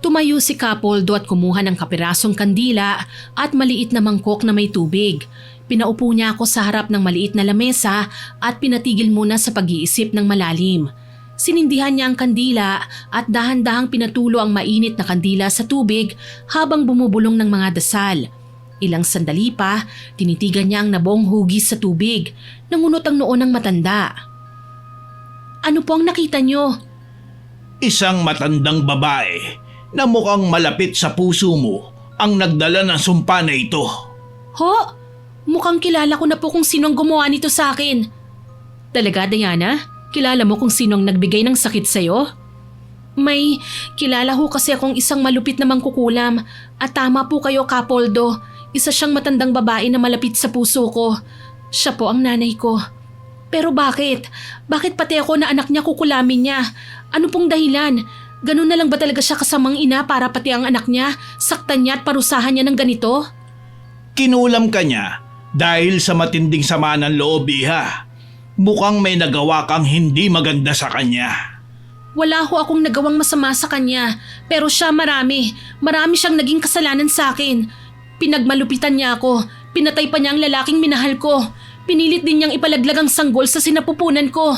Tumayo si Kapoldo at kumuha ng kapirasong kandila at maliit na mangkok na may tubig. Pinaupo niya ako sa harap ng maliit na lamesa at pinatigil muna sa pag-iisip ng malalim. Sinindihan niya ang kandila at dahan-dahang pinatulo ang mainit na kandila sa tubig habang bumubulong ng mga dasal. Ilang sandali pa, tinitigan niya ang nabuong hugis sa tubig. Nangunot ang noo ng matanda. Ano po ang nakita niyo? Isang matandang babae na mukhang malapit sa puso mo ang nagdala ng sumpa na ito. Ho? Mukhang kilala ko na po kung sino ang gumawa nito sa akin. Talaga, Diana? Kilala mo kung sino ang nagbigay ng sakit sa'yo? May kilala ho kasi akong isang malupit na mangkukulam at tama po kayo, Kapoldo. Isa siyang matandang babae na malapit sa puso ko. Siya po ang nanay ko. Pero bakit? Bakit pati ako na anak niya kukulamin niya? Ano pong dahilan? Ganun na lang ba talaga siya kasamang ina para pati ang anak niya saktan niya at parusahan niya ng ganito? Kinulam ka niya dahil sa matinding sama ng loob, Iha. Mukhang may nagawa kang hindi maganda sa kanya. Wala ho akong nagawang masama sa kanya, pero siya marami. Marami siyang naging kasalanan sa akin. Pinagmalupitan niya ako, pinatay pa niya ang lalaking minahal ko. Pinilit din niyang ipalaglag ang sanggol sa sinapupunan ko.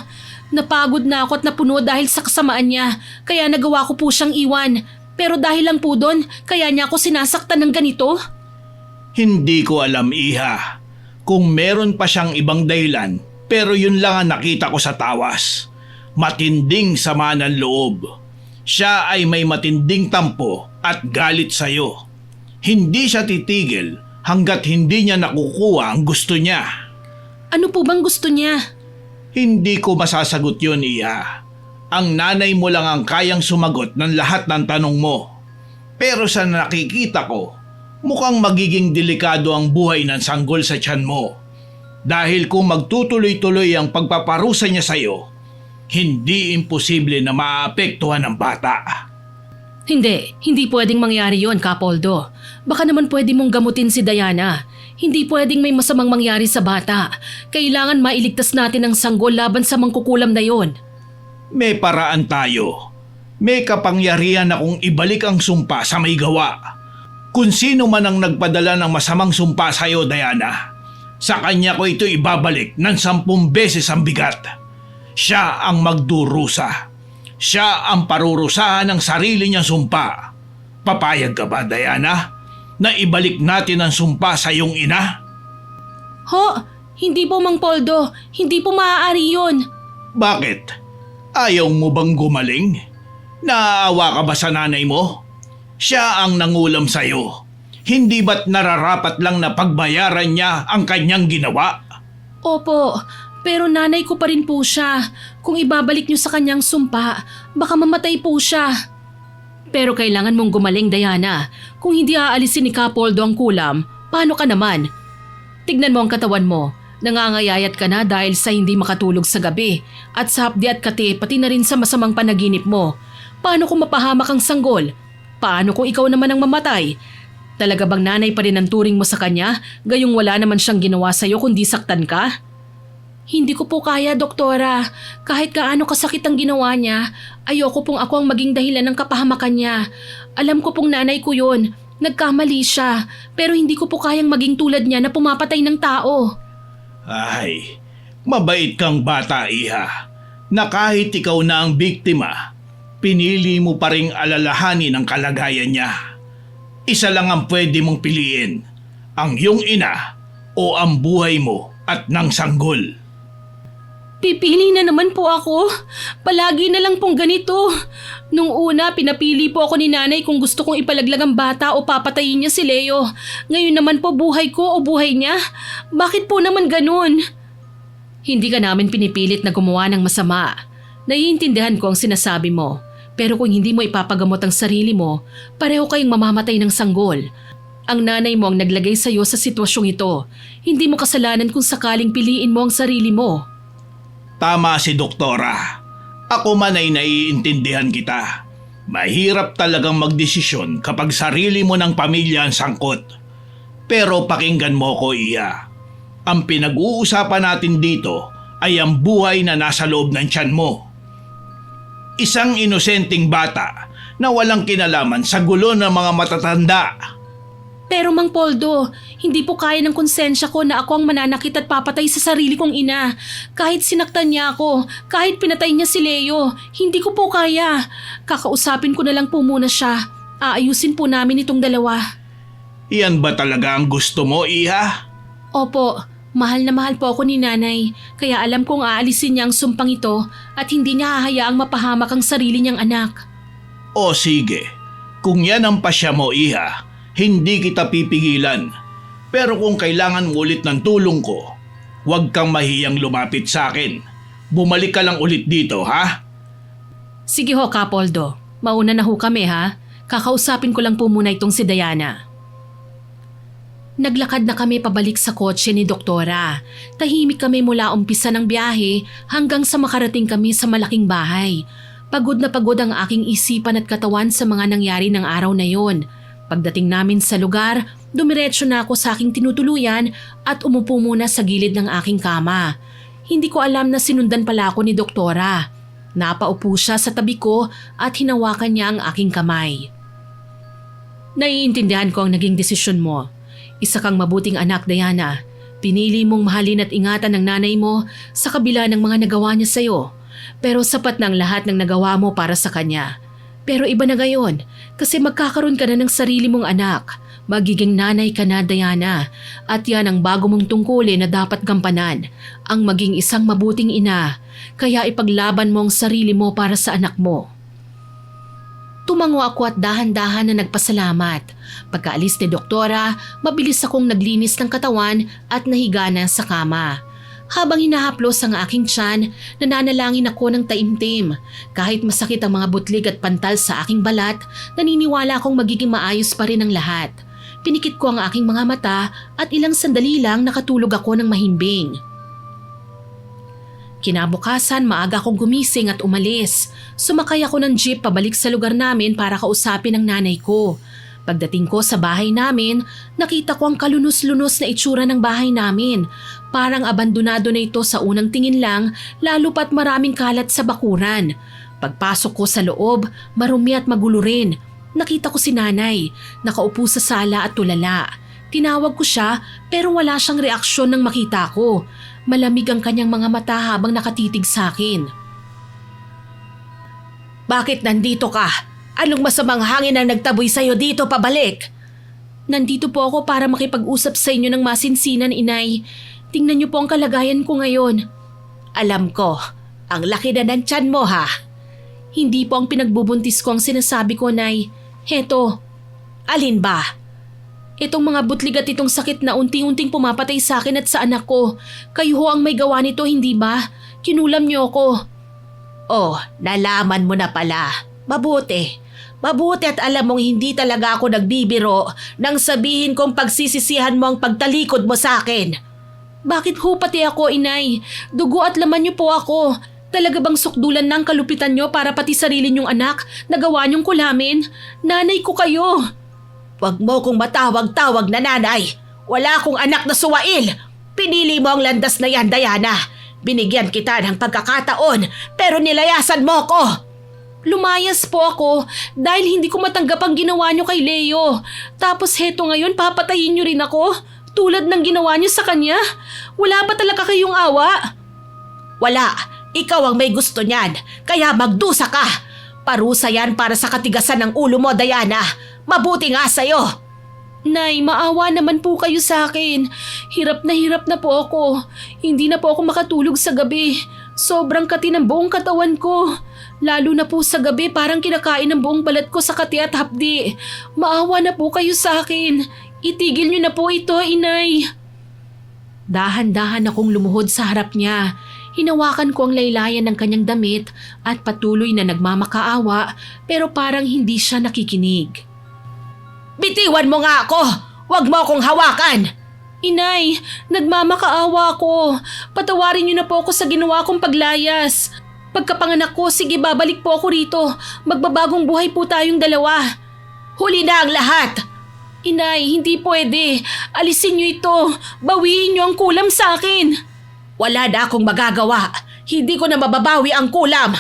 Napagod na ako at napuno dahil sa kasamaan niya, kaya nagawa ko po siyang iwan. Pero dahil lang po doon, kaya niya ako sinasaktan ng ganito? Hindi ko alam, Iha, kung meron pa siyang ibang dahilan, pero yun lang ang nakita ko sa tawas. Matinding sama ng loob. Siya ay may matinding tampo at galit sa'yo. Hindi siya titigil hanggat hindi niya nakukuha ang gusto niya. Ano po bang gusto niya? Hindi ko masasagot yun, Iha. Ang nanay mo lang ang kayang sumagot ng lahat ng tanong mo. Pero sa nakikita ko, mukhang magiging delikado ang buhay ng sanggol sa tiyan mo. Dahil kung magtutuloy-tuloy ang pagpaparusa niya sa'yo, hindi imposible na maapektuhan ang bata. Hindi pwedeng mangyari yon, Kapoldo. Baka naman pwede mong gamutin si Diana. Hindi pwedeng may masamang mangyari sa bata. Kailangan mailigtas natin ang sanggol laban sa mangkukulam na yon. May paraan tayo. May kapangyarihan akong ibalik ang sumpa sa may gawa. Kung sino man ang nagpadala ng masamang sumpa sa iyo, Diana, sa kanya ko ito ibabalik ng 10 beses ang bigat. Siya ang magdurusa. Siya ang parurusahan ng sarili niyang sumpa. Papayag ka ba, Diana, na ibalik natin ang sumpa sa iyong ina? Ho! Hindi po, Mang Poldo. Hindi po maaari yun. Bakit? Ayaw mo bang gumaling? Naaawa ka ba sa nanay mo? Siya ang nangulam sa'yo. Hindi ba't nararapat lang na pagbayaran niya ang kanyang ginawa? Opo, pero nanay ko pa rin po siya. Kung ibabalik niyo sa kanyang sumpa, baka mamatay po siya. Pero kailangan mong gumaling, Diana. Kung hindi aalisin ni Kapoldo ang kulam, paano ka naman? Tignan mo ang katawan mo. Nangangayayat ka na dahil sa hindi makatulog sa gabi at sa hapdi at kati pati na rin sa masamang panaginip mo. Paano kung mapahamak ang sanggol? Paano kung ikaw naman ang mamatay? Talaga bang nanay pa rin ang turing mo sa kanya gayong wala naman siyang ginawa sa'yo kundi saktan ka? Hindi ko po kaya, Doktora. Kahit gaano kasakit ang ginawa niya, ayoko pong ako ang maging dahilan ng kapahamakan niya. Alam ko pong nanay ko yun. Nagkamali siya. Pero hindi ko po kayang maging tulad niya na pumapatay ng tao. Ay, mabait kang bata, Iha, na kahit ikaw na ang biktima, pinili mo pa ring alalahanin ang kalagayan niya. Isa lang ang pwede mong piliin, ang iyong ina o ang buhay mo at ng sanggol. Pipili na naman po ako. Palagi na lang pong ganito. Nung una, pinapili po ako ni nanay kung gusto kong ipalaglag ang bata o papatayin niya si Leo. Ngayon naman po buhay ko o buhay niya. Bakit po naman ganun? Hindi ka namin pinipilit na gumawa ng masama. Naiintindihan ko ang sinasabi mo. Pero kung hindi mo ipapagamot ang sarili mo, pareho kayong mamamatay ng sanggol. Ang nanay mo ang naglagay sa iyo sa sitwasyong ito. Hindi mo kasalanan kung sakaling piliin mo ang sarili mo. Tama si Doktora. Ako man ay naiintindihan kita. Mahirap talagang magdesisyon kapag sarili mo ng pamilya ang sangkot. Pero pakinggan mo ko, Iya. Ang pinag-uusapan natin dito ay ang buhay na nasa loob ng tiyan mo. Isang inosenteng bata na walang kinalaman sa gulo ng mga matatanda. Pero Mang Poldo, hindi po kaya ng konsensya ko na ako ang mananakit at papatay sa sarili kong ina. Kahit sinaktan niya ako, kahit pinatay niya si Leo, hindi ko po kaya. Kakausapin ko na lang po muna siya. Aayusin po namin itong dalawa. Iyan ba talaga ang gusto mo, Iha? Opo, mahal na mahal po ako ni nanay. Kaya alam kong aalisin niya ang sumpang ito at hindi niya hahayaang mapahamak ang sarili niyang anak. O sige, kung yan ang pasya mo, Iha, hindi kita pipigilan. Pero kung kailangan mo ulit ng tulong ko, huwag kang mahiyang lumapit sa akin. Bumalik ka lang ulit dito, ha? Sige ho, Kapoldo. Mauna na ho kami, ha? Kakausapin ko lang po muna itong si Diana. Naglakad na kami pabalik sa kotse ni Doktora. Tahimik kami mula umpisa ng biyahe hanggang sa makarating kami sa malaking bahay. Pagod na pagod ang aking isipan at katawan sa mga nangyari ng araw na yon. Pagdating namin sa lugar, dumiretso na ako sa aking tinutuluyan at umupo muna sa gilid ng aking kama. Hindi ko alam na sinundan pala ako ni Doktora. Napaupo siya sa tabi ko at hinawakan niya ang aking kamay. Naiintindihan ko ang naging desisyon mo. Isa kang mabuting anak, Diana. Pinili mong mahalin at ingatan ng nanay mo sa kabila ng mga nagawa niya sa'yo. Pero sapat na ang lahat ng nagawa mo para sa kanya. Pero iba na ngayon kasi magkakaroon ka na ng sarili mong anak. Magiging nanay ka na, Diana. At yan ang bago mong tungkulin na dapat gampanan. Ang maging isang mabuting ina. Kaya ipaglaban mo ang sarili mo para sa anak mo. Tumango ako at dahan-dahan na nagpasalamat. Pagkaalis ni Doktora, mabilis akong naglinis ng katawan at nahiga na sa kama. Habang hinahaplos ang aking tiyan, nananalangin ako ng taimtim. Kahit masakit ang mga butlig at pantal sa aking balat, naniniwala akong magiging maayos pa rin ang lahat. Pinikit ko ang aking mga mata at ilang sandali lang nakatulog ako ng mahimbing. Kinabukasan, maaga akong gumising at umalis. Sumakay ako ng jeep pabalik sa lugar namin para kausapin ang nanay ko. Pagdating ko sa bahay namin, nakita ko ang kalunos-lunos na itsura ng bahay namin. Parang abandonado na ito sa unang tingin lang, lalo pat maraming kalat sa bakuran. Pagpasok ko sa loob, marumi at magulo rin. Nakita ko si nanay, nakaupo sa sala at tulala. Tinawag ko siya pero wala siyang reaksyon nang makita ko. Malamig ang kanyang mga mata habang nakatitig sa akin. Bakit nandito ka? Anong masamang hangin ang nagtaboy sa'yo dito pabalik? Nandito po ako para makipag-usap sa inyo ng masinsinan, inay. Tingnan niyo po ang kalagayan ko ngayon. Alam ko, ang laki na ng tiyan mo ha. Hindi po ang pinagbubuntis ko ang sinasabi ko, nay. Heto, alin ba? Itong mga butlig at itong sakit na unti-unting pumapatay sa akin at sa anak ko. Kayo ho ang may gawa nito, hindi ba? Kinulam niyo ako. Oh, nalaman mo na pala. Mabuti. Mabuti at alam mong hindi talaga ako nagbibiro nang sabihin kong pagsisisihan mo ang pagtalikod mo sa akin. Bakit ho pati ako, inay? Dugo at laman niyo po ako. Talaga bang sukdulan ng kalupitan niyo para pati sarili niyong anak nagawa niyong kulamin? Nanay ko kayo. Huwag mo kong matawag-tawag na nanay. Wala akong anak na suwail. Pinili mo ang landas na yan, Diana. Binigyan kita ng pagkakataon pero nilayasan mo ko. Lumayas po ako dahil hindi ko matanggap ang ginawa niyo kay Leo. Tapos heto ngayon papatayin niyo rin ako tulad ng ginawa niyo sa kanya. Wala ba talaga kayong awa? Wala. Ikaw ang may gusto niyan. Kaya magdusa ka. Parusa yan para sa katigasan ng ulo mo, Diana. Mabuti nga sa'yo. Nay, maawa naman po kayo sa akin. Hirap na po ako. Hindi na po ako makatulog sa gabi. Sobrang kati ng buong katawan ko. Lalo na po sa gabi parang kinakain ng buong balat ko sa kati at hapdi. Maawa na po kayo sa akin. Itigil niyo na po ito, inay. Dahan-dahan akong lumuhod sa harap niya. Hinawakan ko ang laylayan ng kanyang damit at patuloy na nagmamakaawa pero parang hindi siya nakikinig. Bitiwan mo nga ako! Huwag mo akong hawakan! Inay, nagmamakaawa ako. Patawarin niyo na po ako sa ginawa kong paglayas. Pagkapanganak ko, sige babalik po ako rito. Magbabagong buhay po tayong dalawa. Huli na ang lahat! Inay, hindi pwede. Alisin niyo ito. Bawiin niyo ang kulam sa akin. Wala na akong magagawa. Hindi ko na mababawi ang kulam.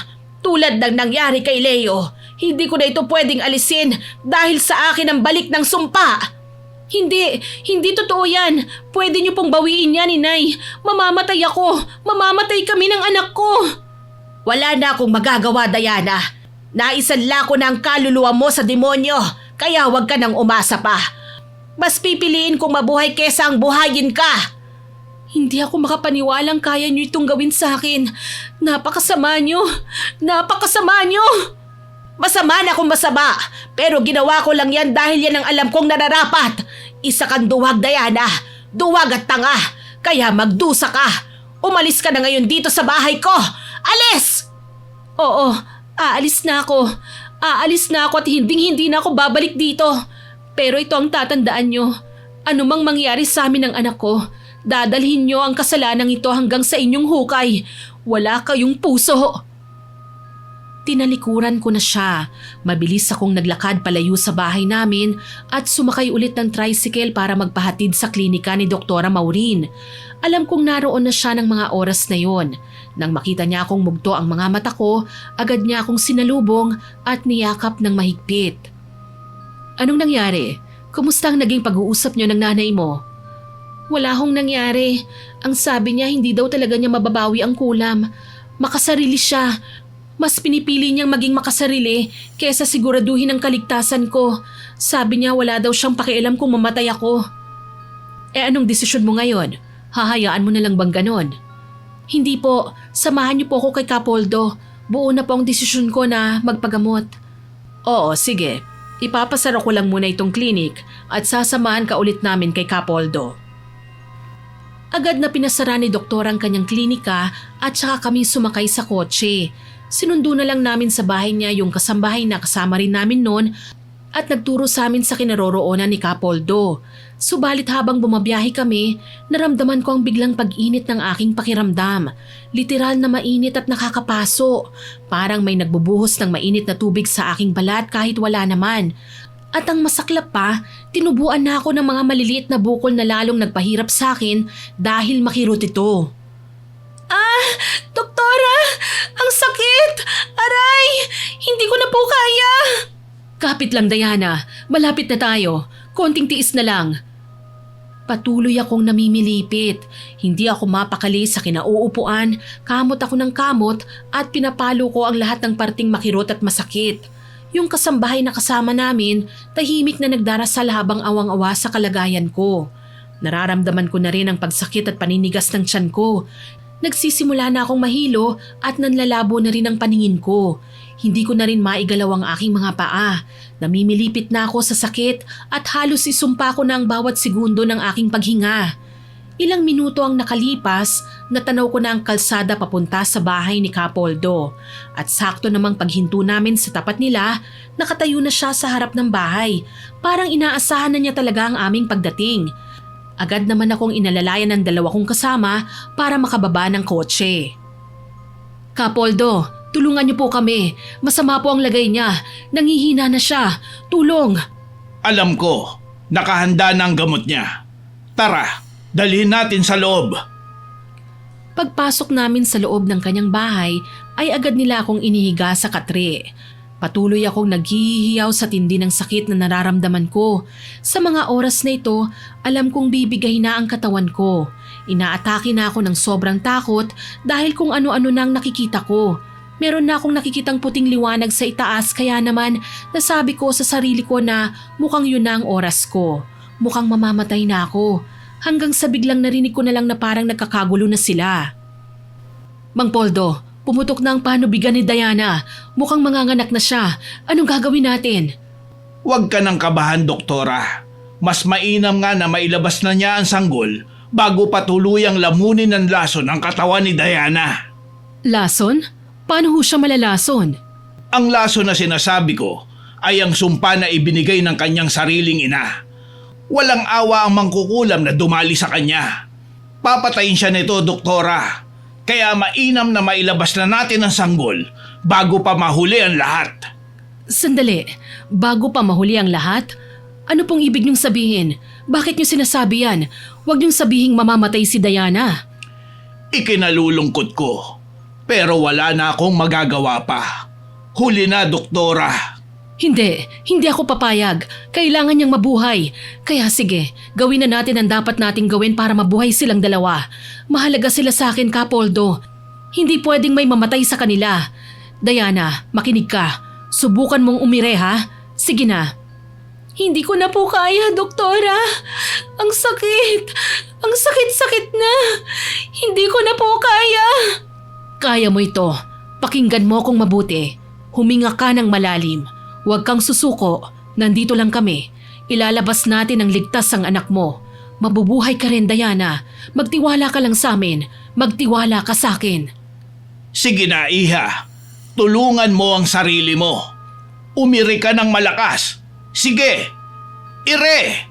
Tulad ng nangyari kay Leo. Hindi ko na ito pwedeng alisin dahil sa akin ang balik ng sumpa. Hindi totoo yan. Pwede niyo pong bawiin yan, inay. Mamamatay ako. Mamamatay kami ng anak ko. Wala na akong magagawa, Diana. Naisanla ko na ang kaluluwa mo sa demonyo, kaya huwag ka nang umasa pa. Mas pipiliin kong mabuhay kesa ang buhayin ka. Hindi ako makapaniwalang kaya niyo itong gawin sa akin. Napakasama niyo. Napakasama niyo. Masama na kung masama, pero ginawa ko lang yan dahil yan ang alam kong nararapat. Isa kang duwag, Diana. Duwag at tanga. Kaya magdusa ka. Umalis ka na ngayon dito sa bahay ko. Alis! Oo, aalis na ako. Aalis na ako at hindi na ako babalik dito. Pero ito ang tatandaan nyo. Anumang mangyari sa amin ng anak ko, dadalhin nyo ang kasalanan ito hanggang sa inyong hukay. Wala kayong puso. Tinalikuran ko na siya. Mabilis akong naglakad palayo sa bahay namin at sumakay ulit ng tricycle para magpahatid sa klinika ni Doktora Maureen. Alam kong naroon na siya ng mga oras na yon. Nang makita niya akong mugto ang mga mata ko, agad niya akong sinalubong at niyakap ng mahigpit. Anong nangyari? Kumusta ang naging pag-uusap niyo ng nanay mo? Wala hong nangyari. Ang sabi niya hindi daw talaga niya mababawi ang kulam. Makasarili siya. Mas pinipili niyang maging makasarili kesa siguraduhin ang kaligtasan ko. Sabi niya wala daw siyang pakialam kung mamatay ako. Anong desisyon mo ngayon? Hahayaan mo na lang bang ganon? Hindi po, samahan niyo po ako kay Capoldo. Buo na po ang desisyon ko na magpagamot. Oo, sige. Ipapasara ko lang muna itong klinik at sasamahan ka ulit namin kay Capoldo. Agad na pinasara ni Doktor ang kanyang klinika at saka kami sumakay sa kotse. Sinundo na lang namin sa bahay niya yung kasambahay na kasama rin namin noon at nagturo sa amin sa kinaroroonan ni Capoldo. Subalit habang bumabiyahe kami, naramdaman ko ang biglang pag-init ng aking pakiramdam. Literal na mainit at nakakapaso. Parang may nagbubuhos ng mainit na tubig sa aking balat kahit wala naman. At ang masaklap pa, tinubuan na ako ng mga maliliit na bukol na lalong nagpahirap sa akin dahil makirot ito. Doktora! Ang sakit! Aray! Hindi ko na po kaya! Kapit lang, Diana. Malapit na tayo. Konting tiis na lang. Patuloy akong namimilipit. Hindi ako mapakali sa kinauupuan. Kamot ako ng kamot at pinapalo ko ang lahat ng parting makirot at masakit. Yung kasambahay na kasama namin, tahimik na nagdarasal habang awang-awa sa kalagayan ko. Nararamdaman ko na rin ang pagsakit at paninigas ng tiyan ko. Nagsisimula na akong mahilo at nanlalabo na rin ang paningin ko. Hindi ko na rin maigalaw ang aking mga paa. Namimilipit na ako sa sakit at halos isumpa ko na ang bawat segundo ng aking paghinga. Ilang minuto ang nakalipas, natanaw ko na ang kalsada papunta sa bahay ni Capoldo. At sakto namang paghinto namin sa tapat nila, nakatayo na siya sa harap ng bahay. Parang inaasahan na niya talaga ang aming pagdating. Agad naman akong inalalayan ng dalawa kong kasama para makababa ng kotse. Capoldo, tulungan niyo po kami. Masama po ang lagay niya. Nangihina na siya. Tulong! Alam ko, nakahanda na ang gamot niya. Tara, dalhin natin sa loob. Pagpasok namin sa loob ng kanyang bahay ay agad nila akong inihiga sa katre. Patuloy akong naghihiyaw sa tindi ng sakit na nararamdaman ko. Sa mga oras na ito, alam kong bibigay na ang katawan ko. Inaatake na ako ng sobrang takot dahil kung ano-ano nang nakikita ko. Meron na akong nakikitang puting liwanag sa itaas kaya naman nasabi ko sa sarili ko na mukhang yun na ang oras ko. Mukhang mamamatay na ako. Hanggang sa biglang narinig ko na lang na parang nagkakagulo na sila. Mang Poldo, pumutok na ang panubigan ni Diana. Mukhang manganganak na siya. Anong gagawin natin? Huwag ka nang kabahan, doktora. Mas mainam nga na mailabas na niya ang sanggol bago pa tuluyang lamunin ng lason ang katawan ni Diana. Lason? Paano ho siya malalason? Ang lason na sinasabi ko ay ang sumpa na ibinigay ng kanyang sariling ina. Walang awa ang mangkukulam na dumali sa kanya. Papatayin siya nito, doktora. Kaya mainam na mailabas na natin ang sanggol bago pa mahuli ang lahat. Sandali, bago pa mahuli ang lahat? Ano pong ibig niyong sabihin? Bakit niyo sinasabi yan? Huwag niyong sabihing mamamatay si Diana. Ikinalulungkot ko. Pero wala na akong magagawa pa. Huli na, doktora. Hindi ako papayag. Kailangan niyang mabuhay. Kaya sige, gawin na natin ang dapat nating gawin para mabuhay silang dalawa. Mahalaga sila sa akin, Kapoldo. Hindi pwedeng may mamatay sa kanila. Diana, makinig ka. Subukan mong umire, ha? Sige na. Hindi ko na po kaya, doktora. Ang sakit. Ang sakit-sakit na. Hindi ko na po kaya. Kaya mo ito. Pakinggan mo kung mabuti. Huminga ka ng malalim. Huwag kang susuko. Nandito lang kami. Ilalabas natin ang ligtas ang anak mo. Mabubuhay ka rin, Diana. Magtiwala ka lang sa amin. Magtiwala ka sa akin. Sige na, Iha. Tulungan mo ang sarili mo. Umiri ka ng malakas. Sige! Ire!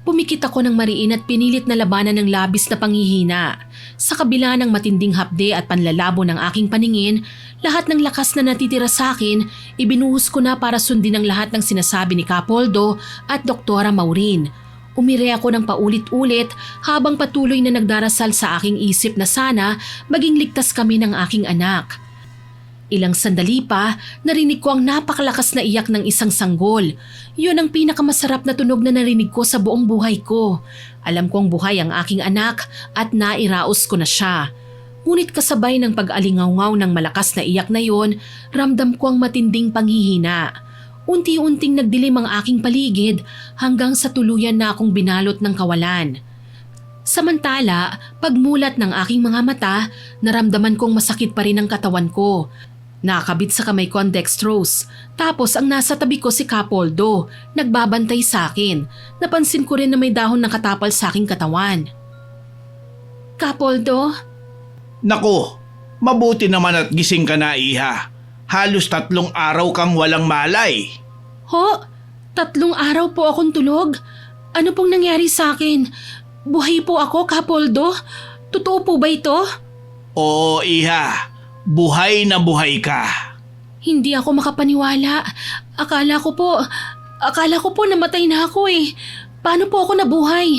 Pumikit ako ng mariin at pinilit na labanan ng labis na panghihina. Sa kabila ng matinding hapde at panlalabo ng aking paningin, lahat ng lakas na natitira sa akin, ibinuhos ko na para sundin ang lahat ng sinasabi ni Kapoldo at Doktora Maureen. Umire ako ng paulit-ulit habang patuloy na nagdarasal sa aking isip na sana maging ligtas kami ng aking anak. Ilang sandali pa, narinig ko ang napakalakas na iyak ng isang sanggol. Yun ang pinakamasarap na tunog na narinig ko sa buong buhay ko. Alam kong buhay ang aking anak at nairaos ko na siya. Ngunit kasabay ng pag-alingawngaw ng malakas na iyak na yon, ramdam ko ang matinding panghihina. Unti-unting nagdilim ang aking paligid hanggang sa tuluyan na akong binalot ng kawalan. Samantala, pagmulat ng aking mga mata, naramdaman kong masakit pa rin ang katawan ko. Nakakabit sa kamay ko ang dextrose. Tapos ang nasa tabi ko si Kapoldo, nagbabantay sa akin. Napansin ko rin na may dahon nakatapal sa aking katawan. Kapoldo? Naku, mabuti naman at gising ka na, Iha. Halos 3 araw kang walang malay. Ho? 3 araw po akong tulog? Ano pong nangyari sa akin? Buhay po ako, Kapoldo? Totoo po ba ito? Oo, Iha. Buhay na buhay ka. Hindi ako makapaniwala. Akala ko po namatay na ako eh. Paano po ako nabuhay?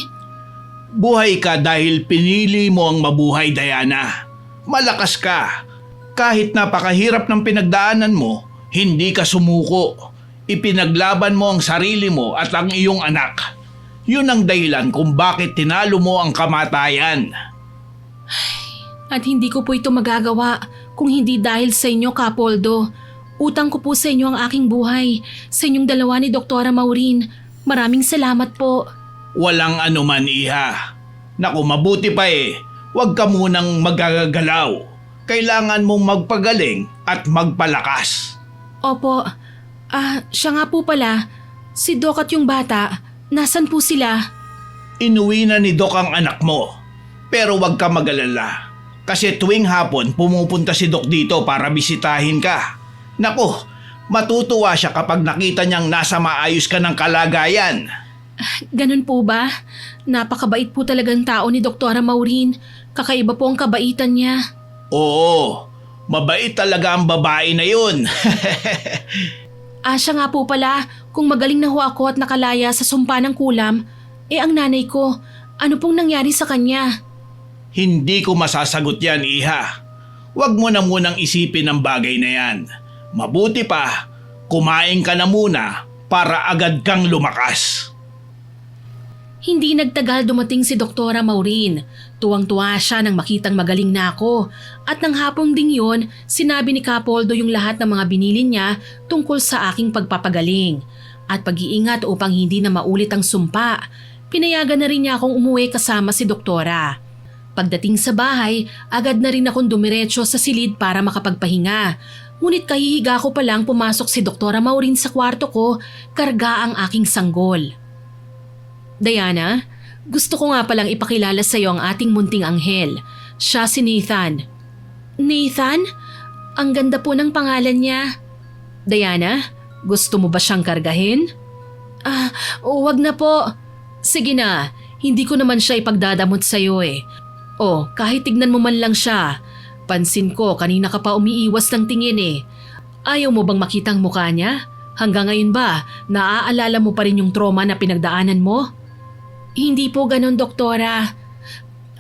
Buhay ka dahil pinili mo ang mabuhay, Diana. Malakas ka. Kahit napakahirap ng pinagdaanan mo, hindi ka sumuko. Ipinaglaban mo ang sarili mo at ang iyong anak. Yun ang dahilan kung bakit tinalo mo ang kamatayan. At hindi ko po ito magagawa kung hindi dahil sa inyo, Kapoldo. Utang ko po sa inyo ang aking buhay. Sa inyong dalawa ni Doktora Maureen. Maraming salamat po. Walang anuman, Iha. Naku, mabuti pa eh. Huwag ka munang magagalaw. Kailangan mong magpagaling at magpalakas. Opo. Siya nga po pala. Si Doc at yung bata, nasan po sila? Inuwi na ni Doc ang anak mo. Pero huwag ka mag-alala. Kasi tuwing hapon pumupunta si Doc dito para bisitahin ka. Naku, matutuwa siya kapag nakita niyang nasa maayos ka ng kalagayan. Ganun po ba? Napakabait po talagang tao ni Doktora Maureen. Kakaiba po ang kabaitan niya. Oo, mabait talaga ang babae na yun. Siya nga po pala, kung magaling na ho ako at nakalaya sa sumpa ng kulam, ang nanay ko, ano pong nangyari sa kanya? Hindi ko masasagot yan, Iha. Huwag mo na munang isipin ang bagay na yan. Mabuti pa, kumain ka na muna para agad kang lumakas. Hindi nagtagal dumating si Doktora Maureen. Tuwang-tuwa siya nang makitang magaling na ako. At nang hapong ding yun, sinabi ni Capoldo yung lahat ng mga binili niya tungkol sa aking pagpapagaling. At pag-iingat upang hindi na maulit ang sumpa. Pinayagan na rin niya akong umuwi kasama si Doktora. Pagdating sa bahay, agad na rin akong dumiretso sa silid para makapagpahinga. Ngunit kahihiga ko pa lang pumasok si Doktora Maureen sa kwarto ko, karga ang aking sanggol. Diana, gusto ko nga palang ipakilala sa iyo ang ating munting anghel. Siya si Nathan. Nathan? Ang ganda po ng pangalan niya. Diana, gusto mo ba siyang kargahin? Huwag na po. Sige na, hindi ko naman siya ipagdadamot sa iyo eh. Oh, kahit tignan mo man lang siya. Pansin ko, kanina ka pa umiiwas ng tingin eh. Ayaw mo bang makitang mukha niya? Hanggang ngayon ba, naaalala mo pa rin yung trauma na pinagdaanan mo? Hindi po ganun, Doktora.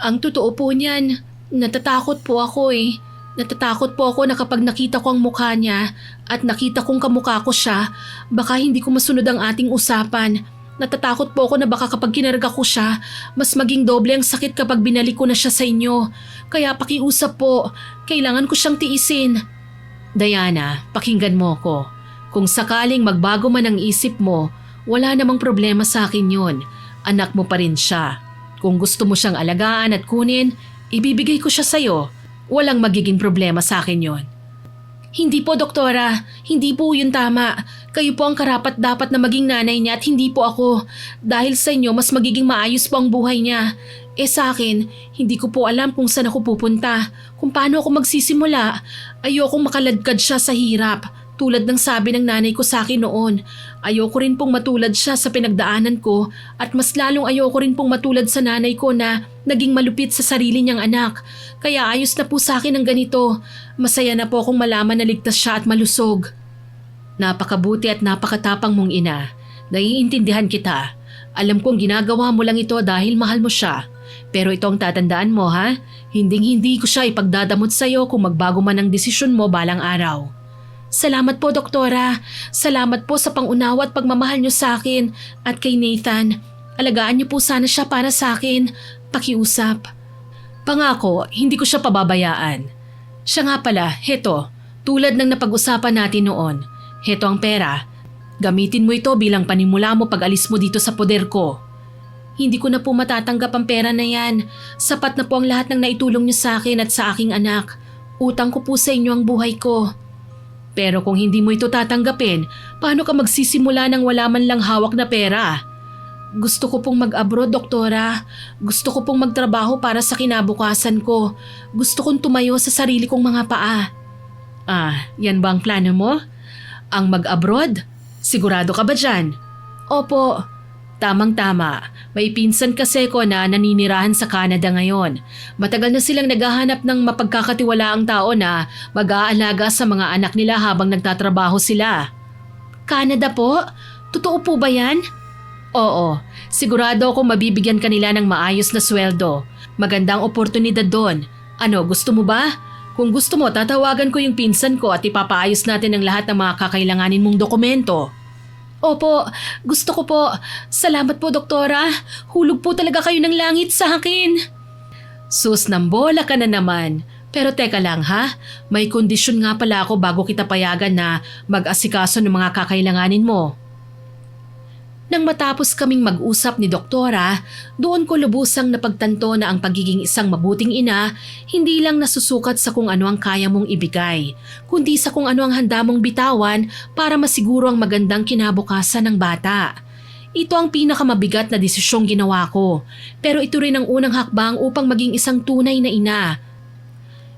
Ang totoo po niyan, natatakot po ako eh. Natatakot po ako na kapag nakita ko ang mukha niya at nakita kong kamukha ko siya, baka hindi ko masunod ang ating usapan. Natatakot po ako na baka kapag kinarga ko siya, mas maging doble ang sakit kapag binalik ko na siya sa inyo. Kaya pakiusap po, kailangan ko siyang tiisin. Diana, pakinggan mo ko. Kung sakaling magbago man ang isip mo, wala namang problema sa akin yun. Anak mo pa rin siya. Kung gusto mo siyang alagaan at kunin, ibibigay ko siya sa'yo. Walang magiging problema sa akin yon. Hindi po, Doktora. Hindi po yun tama. Kayo po ang karapat-dapat na maging nanay niya at hindi po ako. Dahil sa inyo, mas magiging maayos po ang buhay niya. Sa akin, hindi ko po alam kung saan ako pupunta. Kung paano ako magsisimula. Ayokong makaladkad siya sa hirap. Tulad ng sabi ng nanay ko sa akin noon, ayoko rin pong matulad siya sa pinagdaanan ko at mas lalong ayoko rin pong matulad sa nanay ko na naging malupit sa sarili niyang anak. Kaya ayos na po sa akin ang ganito. Masaya na po akong malaman na ligtas siya at malusog. Napakabuti at napakatapang mong ina. Naiintindihan kita. Alam kong ginagawa mo lang ito dahil mahal mo siya. Pero ito ang tatandaan mo ha, hinding-hindi ko siya ipagdadamot sa iyo kung magbago man ang desisyon mo balang araw. Salamat po, Doktora. Salamat po sa pangunawa at pagmamahal niyo sa akin at kay Nathan. Alagaan niyo po sana siya para sa akin. Pakiusap. Pangako, hindi ko siya pababayaan. Siya nga pala, heto, tulad ng napag-usapan natin noon. Heto ang pera. Gamitin mo ito bilang panimula mo pag alis mo dito sa poder ko. Hindi ko na po matatanggap ang pera na yan. Sapat na po ang lahat ng naitulong niyo sa akin at sa aking anak. Utang ko po sa inyo ang buhay ko. Pero kung hindi mo ito tatanggapin, paano ka magsisimula nang wala man lang hawak na pera? Gusto ko pong mag-abroad, Doktora. Gusto ko pong magtrabaho para sa kinabukasan ko. Gusto kong tumayo sa sarili kong mga paa. Yan ba ang plano mo? Ang mag-abroad? Sigurado ka ba dyan? Opo. Tamang-tama. May pinsan kasi ko na naninirahan sa Canada ngayon. Matagal na silang naghahanap ng mapagkakatiwalaang tao na mag-aalaga sa mga anak nila habang nagtatrabaho sila. Canada po? Totoo po ba yan? Oo. Sigurado akong mabibigyan kanila ng maayos na sweldo. Magandang oportunidad doon. Ano, gusto mo ba? Kung gusto mo, tatawagan ko yung pinsan ko at ipapaayos natin ang lahat ng mga kakailanganin mong dokumento. Opo, gusto ko po. Salamat po, Doktora. Hulog po talaga kayo ng langit sa akin. Sus, nambola ka na naman. Pero teka lang ha, may kondisyon nga pala ako bago kita payagan na mag-asikaso ng mga kakailanganin mo. Nang matapos kaming mag-usap ni Doktora, doon ko lubusang napagtanto na ang pagiging isang mabuting ina hindi lang nasusukat sa kung ano ang kaya mong ibigay, kundi sa kung ano ang handa mong bitawan para masiguro ang magandang kinabukasan ng bata. Ito ang pinakamabigat na desisyong ginawa ko, pero ito rin ang unang hakbang upang maging isang tunay na ina.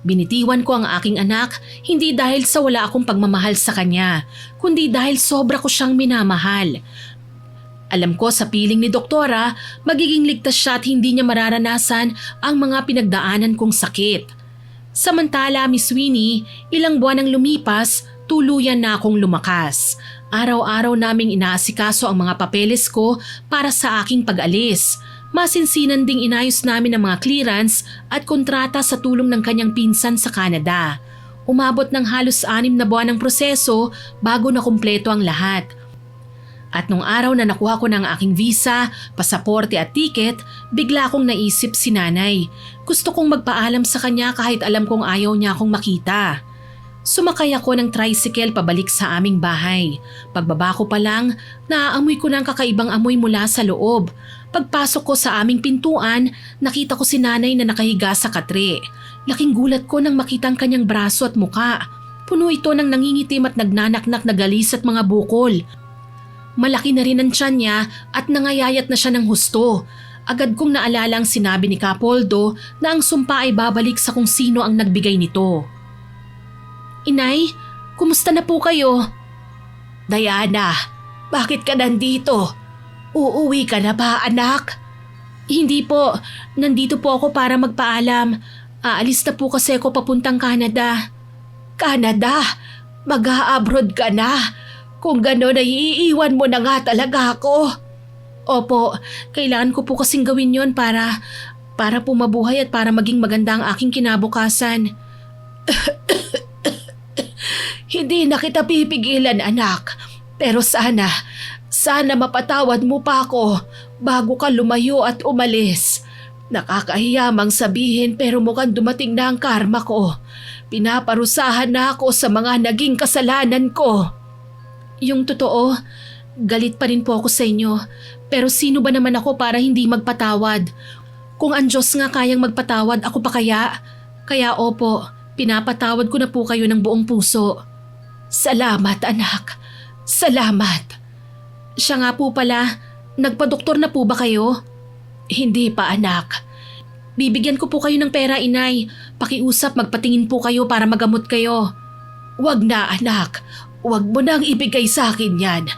Binitiwan ko ang aking anak hindi dahil sa wala akong pagmamahal sa kanya, kundi dahil sobra ko siyang minamahal. Alam ko sa piling ni Doktora, magiging ligtas siya at hindi niya mararanasan ang mga pinagdaanan kong sakit. Samantala, Miss Winnie, ilang buwan ang lumipas, tuluyan na akong lumakas. Araw-araw naming inaasikaso ang mga papeles ko para sa aking pag-alis. Masinsinan ding inayos namin ang mga clearance at kontrata sa tulong ng kanyang pinsan sa Canada. Umabot ng halos 6 na buwan ang proseso bago na kumpleto ang lahat. At nung araw na nakuha ko ng aking visa, pasaporte at tiket, bigla akong naisip si nanay. Gusto kong magpaalam sa kanya kahit alam kong ayaw niya akong makita. Sumakay ako ng tricycle pabalik sa aming bahay. Pagbaba ko pa lang, naaamoy ko ng kakaibang amoy mula sa loob. Pagpasok ko sa aming pintuan, nakita ko si nanay na nakahiga sa katre. Laking gulat ko nang makita ang kanyang braso at muka. Puno ito ng nangingitim at nagnanaknak na galis at mga bukol. Malaki na rin ang tiyan niya at nangayayat na siya ng husto. Agad kong naalala ang sinabi ni Capoldo na ang sumpa ay babalik sa kung sino ang nagbigay nito. Inay, kumusta na po kayo? Diana, bakit ka nandito? Uuwi ka na ba, anak? Hindi po, nandito po ako para magpaalam. Aalis na po kasi ako papuntang Canada. Canada? Mag-a-abroad ka na? Kung gano'n ay iiwan mo na nga talaga ako. Opo, kailangan ko po kasing gawin yon para po mabuhay at para maging maganda ang aking kinabukasan. Hindi na kita pipigilan, anak. Pero sana mapatawad mo pa ako bago ka lumayo at umalis. Nakakahiyamang sabihin pero mukhang dumating na ang karma ko. Pinaparusahan na ako sa mga naging kasalanan ko. Yung totoo, galit pa rin po ako sa inyo. Pero sino ba naman ako para hindi magpatawad? Kung ang Diyos nga kayang magpatawad, ako pa kaya? Kaya opo, pinapatawad ko na po kayo ng buong puso. Salamat, anak. Salamat. Siya nga po pala, nagpadoktor na po ba kayo? Hindi pa, anak. Bibigyan ko po kayo ng pera, inay. Pakiusap, magpatingin po kayo para magamot kayo. Wag na, anak. Huwag mo nang ibigay sa akin yan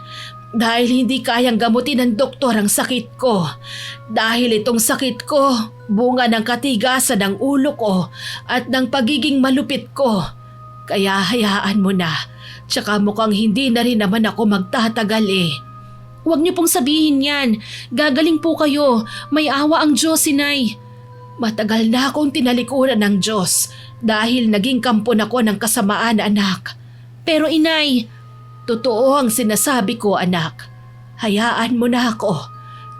dahil hindi kayang gamutin ng doktor ang sakit ko. Dahil itong sakit ko, bunga ng katigasan ng ulo ko at ng pagiging malupit ko. Kaya hayaan mo na, tsaka mukhang hindi na rin naman ako magtatagal eh. Huwag niyo pong sabihin yan, gagaling po kayo, may awa ang Diyos, inay. Matagal na akong tinalikuran ng Diyos dahil naging kampon ako ng kasamaan, anak. Pero inay, totoo ang sinasabi ko, anak. Hayaan mo na ako.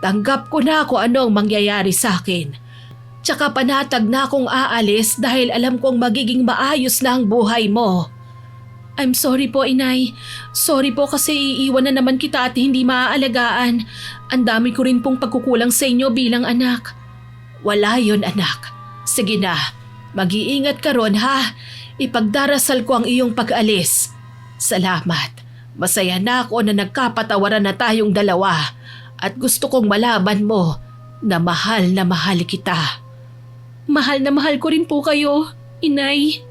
Tanggap ko na kung ano ang mangyayari sa akin. Tsaka panatag na akong aalis dahil alam kong magiging maayos na ang buhay mo. I'm sorry po, inay. Sorry po kasi iiwan na naman kita at hindi maaalagaan. Ang dami ko rin pong pagkukulang sa inyo bilang anak. Wala yon, anak. Sige na, mag-iingat ka ron, ha? Ipagdarasal ko ang iyong pag-alis. Salamat. Masaya na ako na nagkapatawaran na tayong dalawa at gusto kong malaman mo na mahal kita. Mahal na mahal ko rin po kayo, inay.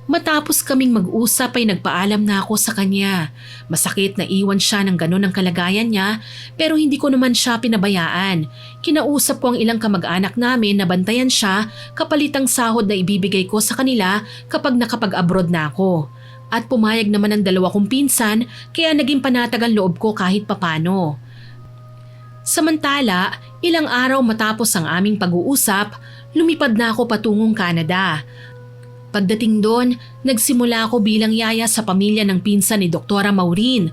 Matapos kaming mag-usap ay nagpaalam na ako sa kanya. Masakit na iwan siya ng ganon ang kalagayan niya pero hindi ko naman siya pinabayaan. Kinausap ko ang ilang kamag-anak namin na bantayan siya kapalit ang sahod na ibibigay ko sa kanila kapag nakapag-abroad na ako. At pumayag naman ang dalawa kong pinsan kaya naging panatag ang loob ko kahit papano. Samantala, ilang araw matapos ang aming pag-uusap, lumipad na ako patungong Canada. Pagdating doon, nagsimula ako bilang yaya sa pamilya ng pinsan ni Doktora Maureen.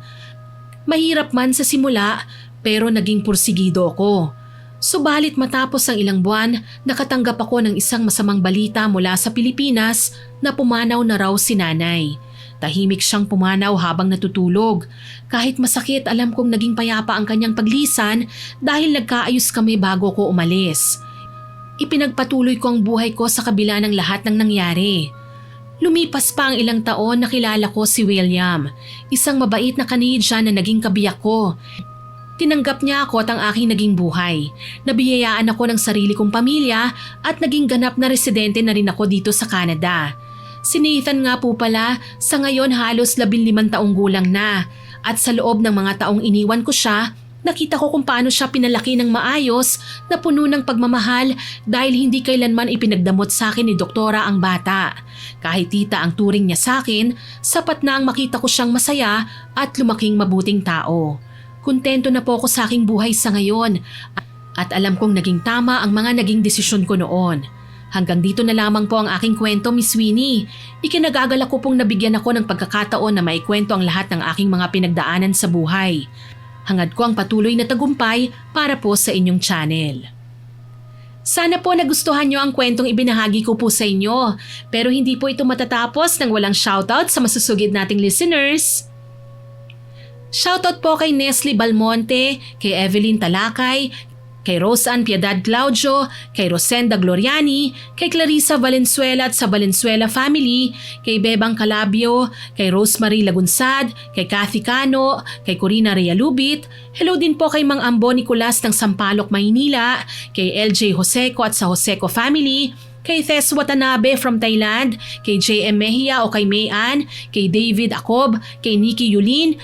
Mahirap man sa simula pero naging pursigido ako. Subalit matapos ang ilang buwan, nakatanggap ako ng isang masamang balita mula sa Pilipinas na pumanaw na raw si nanay. Tahimik siyang pumanaw habang natutulog. Kahit masakit, alam kong naging payapa ang kanyang paglisan dahil nagkaayos kami bago ko umalis. Ipinagpatuloy ko ang buhay ko sa kabila ng lahat ng nangyari. Lumipas pa ang ilang taon, nakilala ko si William, isang mabait na Canadian na naging kabiyak ko. Tinanggap niya ako at ang aking naging buhay. Nabiyayaan ako ng sarili kong pamilya at naging ganap na residente na rin ako dito sa Canada. Si Nathan nga po pala, sa ngayon halos 15 taong gulang na at sa loob ng mga taong iniwan ko siya, nakita ko kung paano siya pinalaki ng maayos na puno ng pagmamahal dahil hindi kailanman ipinagdamot sa akin ni Doktora ang bata. Kahit tita ang turing niya sa akin, sapat na ang makita ko siyang masaya at lumaking mabuting tao. Kontento na po ako sa aking buhay sa ngayon at alam kong naging tama ang mga naging desisyon ko noon. Hanggang dito na lamang po ang aking kwento, Miss Winnie. Ikinagagalak ko pong nabigyan ako ng pagkakataon na maikwento ang lahat ng aking mga pinagdaanan sa buhay. Hangad ko ang patuloy na tagumpay para po sa inyong channel. Sana po nagustuhan nyo ang kwentong ibinahagi ko po sa inyo, pero hindi po ito matatapos nang walang shoutout sa masusugid nating listeners. Shoutout po kay Nestle Balmonte, kay Evelyn Talakay, kay Roseanne Piedad Claudio, kay Rosenda Gloriani, kay Clarissa Valenzuela at sa Valenzuela family, kay Bebang Calabio, kay Rosemary Lagunsad, kay Kathy Cano, kay Corina Realubit. Hello din po kay Mang Ambo Nicolas ng Sampaloc, Maynila, kay LJ Joseco at sa Joseco family, kay Tess Watanabe from Thailand, kay JM Mejia o kay Mayan, kay David Acob, kay Nikki Yulin,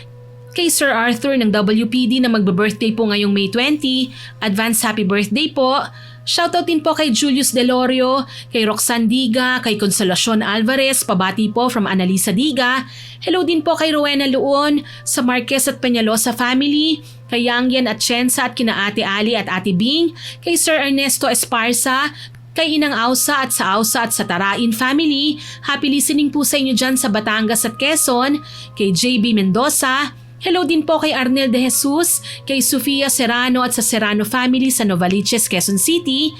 kay Sir Arthur ng WPD na magbe-birthday po ngayong May 20. Advance happy birthday po. Shoutout din po kay Julius Delorio, kay Roxanne Diga, kay Consolacion Alvarez, pabati po from Analisa Diga. Hello din po kay Rowena Luon, sa Marquez at Peñalosa family, kay Yangyan at Chensa at kina Ate Ali at Ate Bing, kay Sir Ernesto Esparza, kay Inang Ausa at sa Ausa at sa Tarain family. Happy listening po sa inyo dyan sa Batangas at Quezon, kay JB Mendoza. Hello din po kay Arnel De Jesus, kay Sofia Serrano at sa Serrano family sa Novaliches, Quezon City,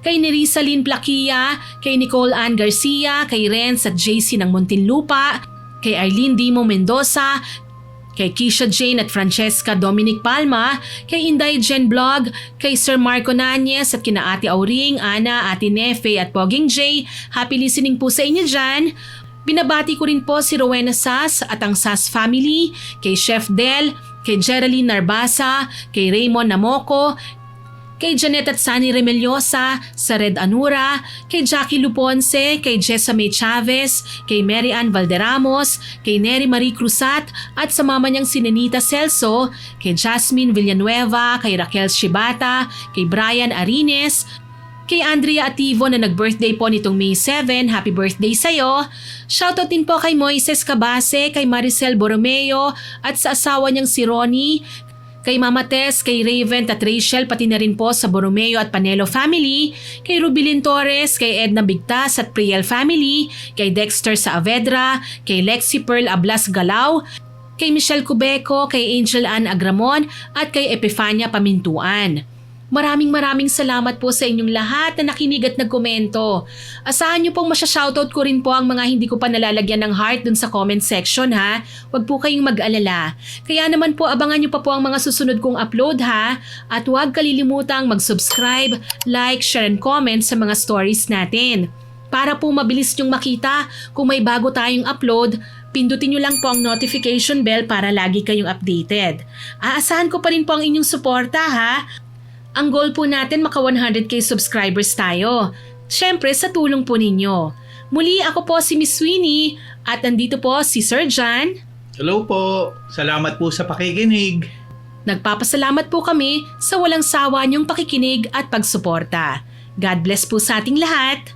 kay Nerissa Lynn Plaquia, kay Nicole Ann Garcia, kay Renz at JC ng Muntinlupa, kay Arlene Dimo Mendoza, kay Keisha Jane at Francesca Dominic Palma, kay Inday Jen Blog, kay Sir Marco Nanyes at kina Ate Auring, Ana, Ate Nefe at Poging J. Happy listening po sa inyo dyan. Binabati ko rin po si Rowena Sas at ang Sas family, kay Chef Del, kay Geraldine Narbasa, kay Raymond Namoco, kay Janet at Sunny Remeliosa, sa Red Anura, kay Jackie Luponce, kay Jessa May Chavez, kay Mary Ann Valderamos, kay Neri Marie Cruzat at sa mama niyang si Nenita Celso, kay Jasmine Villanueva, kay Raquel Shibata, kay Brian Arines, kay Andrea Ativo na nag-birthday po nitong May 7, happy birthday sa'yo. Shoutout din po kay Moises Cabase, kay Maricel Borromeo at sa asawa niyang si Ronnie, kay Mama Tess, kay Raven at Rachel, pati na rin po sa Borromeo at Panelo family, kay Rubilin Torres, kay Edna Bigtas at Priel family, kay Dexter Saavedra, kay Lexi Pearl Ablas Galaw, kay Michelle Cubeco, kay Angel Ann Agramon at kay Epifania Pamintuan. Maraming salamat po sa inyong lahat na nakinig at nagkomento. Asahan niyo pong masya-shoutout ko rin po ang mga hindi ko pa nalalagyan ng heart dun sa comment section ha. Huwag po kayong mag-alala. Kaya naman po abangan niyo pa po ang mga susunod kong upload ha. At huwag kalilimutang mag-subscribe, like, share and comment sa mga stories natin. Para po mabilis niyong makita kung may bago tayong upload, pindutin niyo lang po ang notification bell para lagi kayong updated. Aasahan ko pa rin po ang inyong suporta ha. Ang goal po natin maka 100k subscribers tayo. Siyempre sa tulong po ninyo. Muli ako po si Miss Winnie at nandito po si Sir John. Hello po. Salamat po sa pakikinig. Nagpapasalamat po kami sa walang sawa niyong pakikinig at pagsuporta. God bless po sa ating lahat.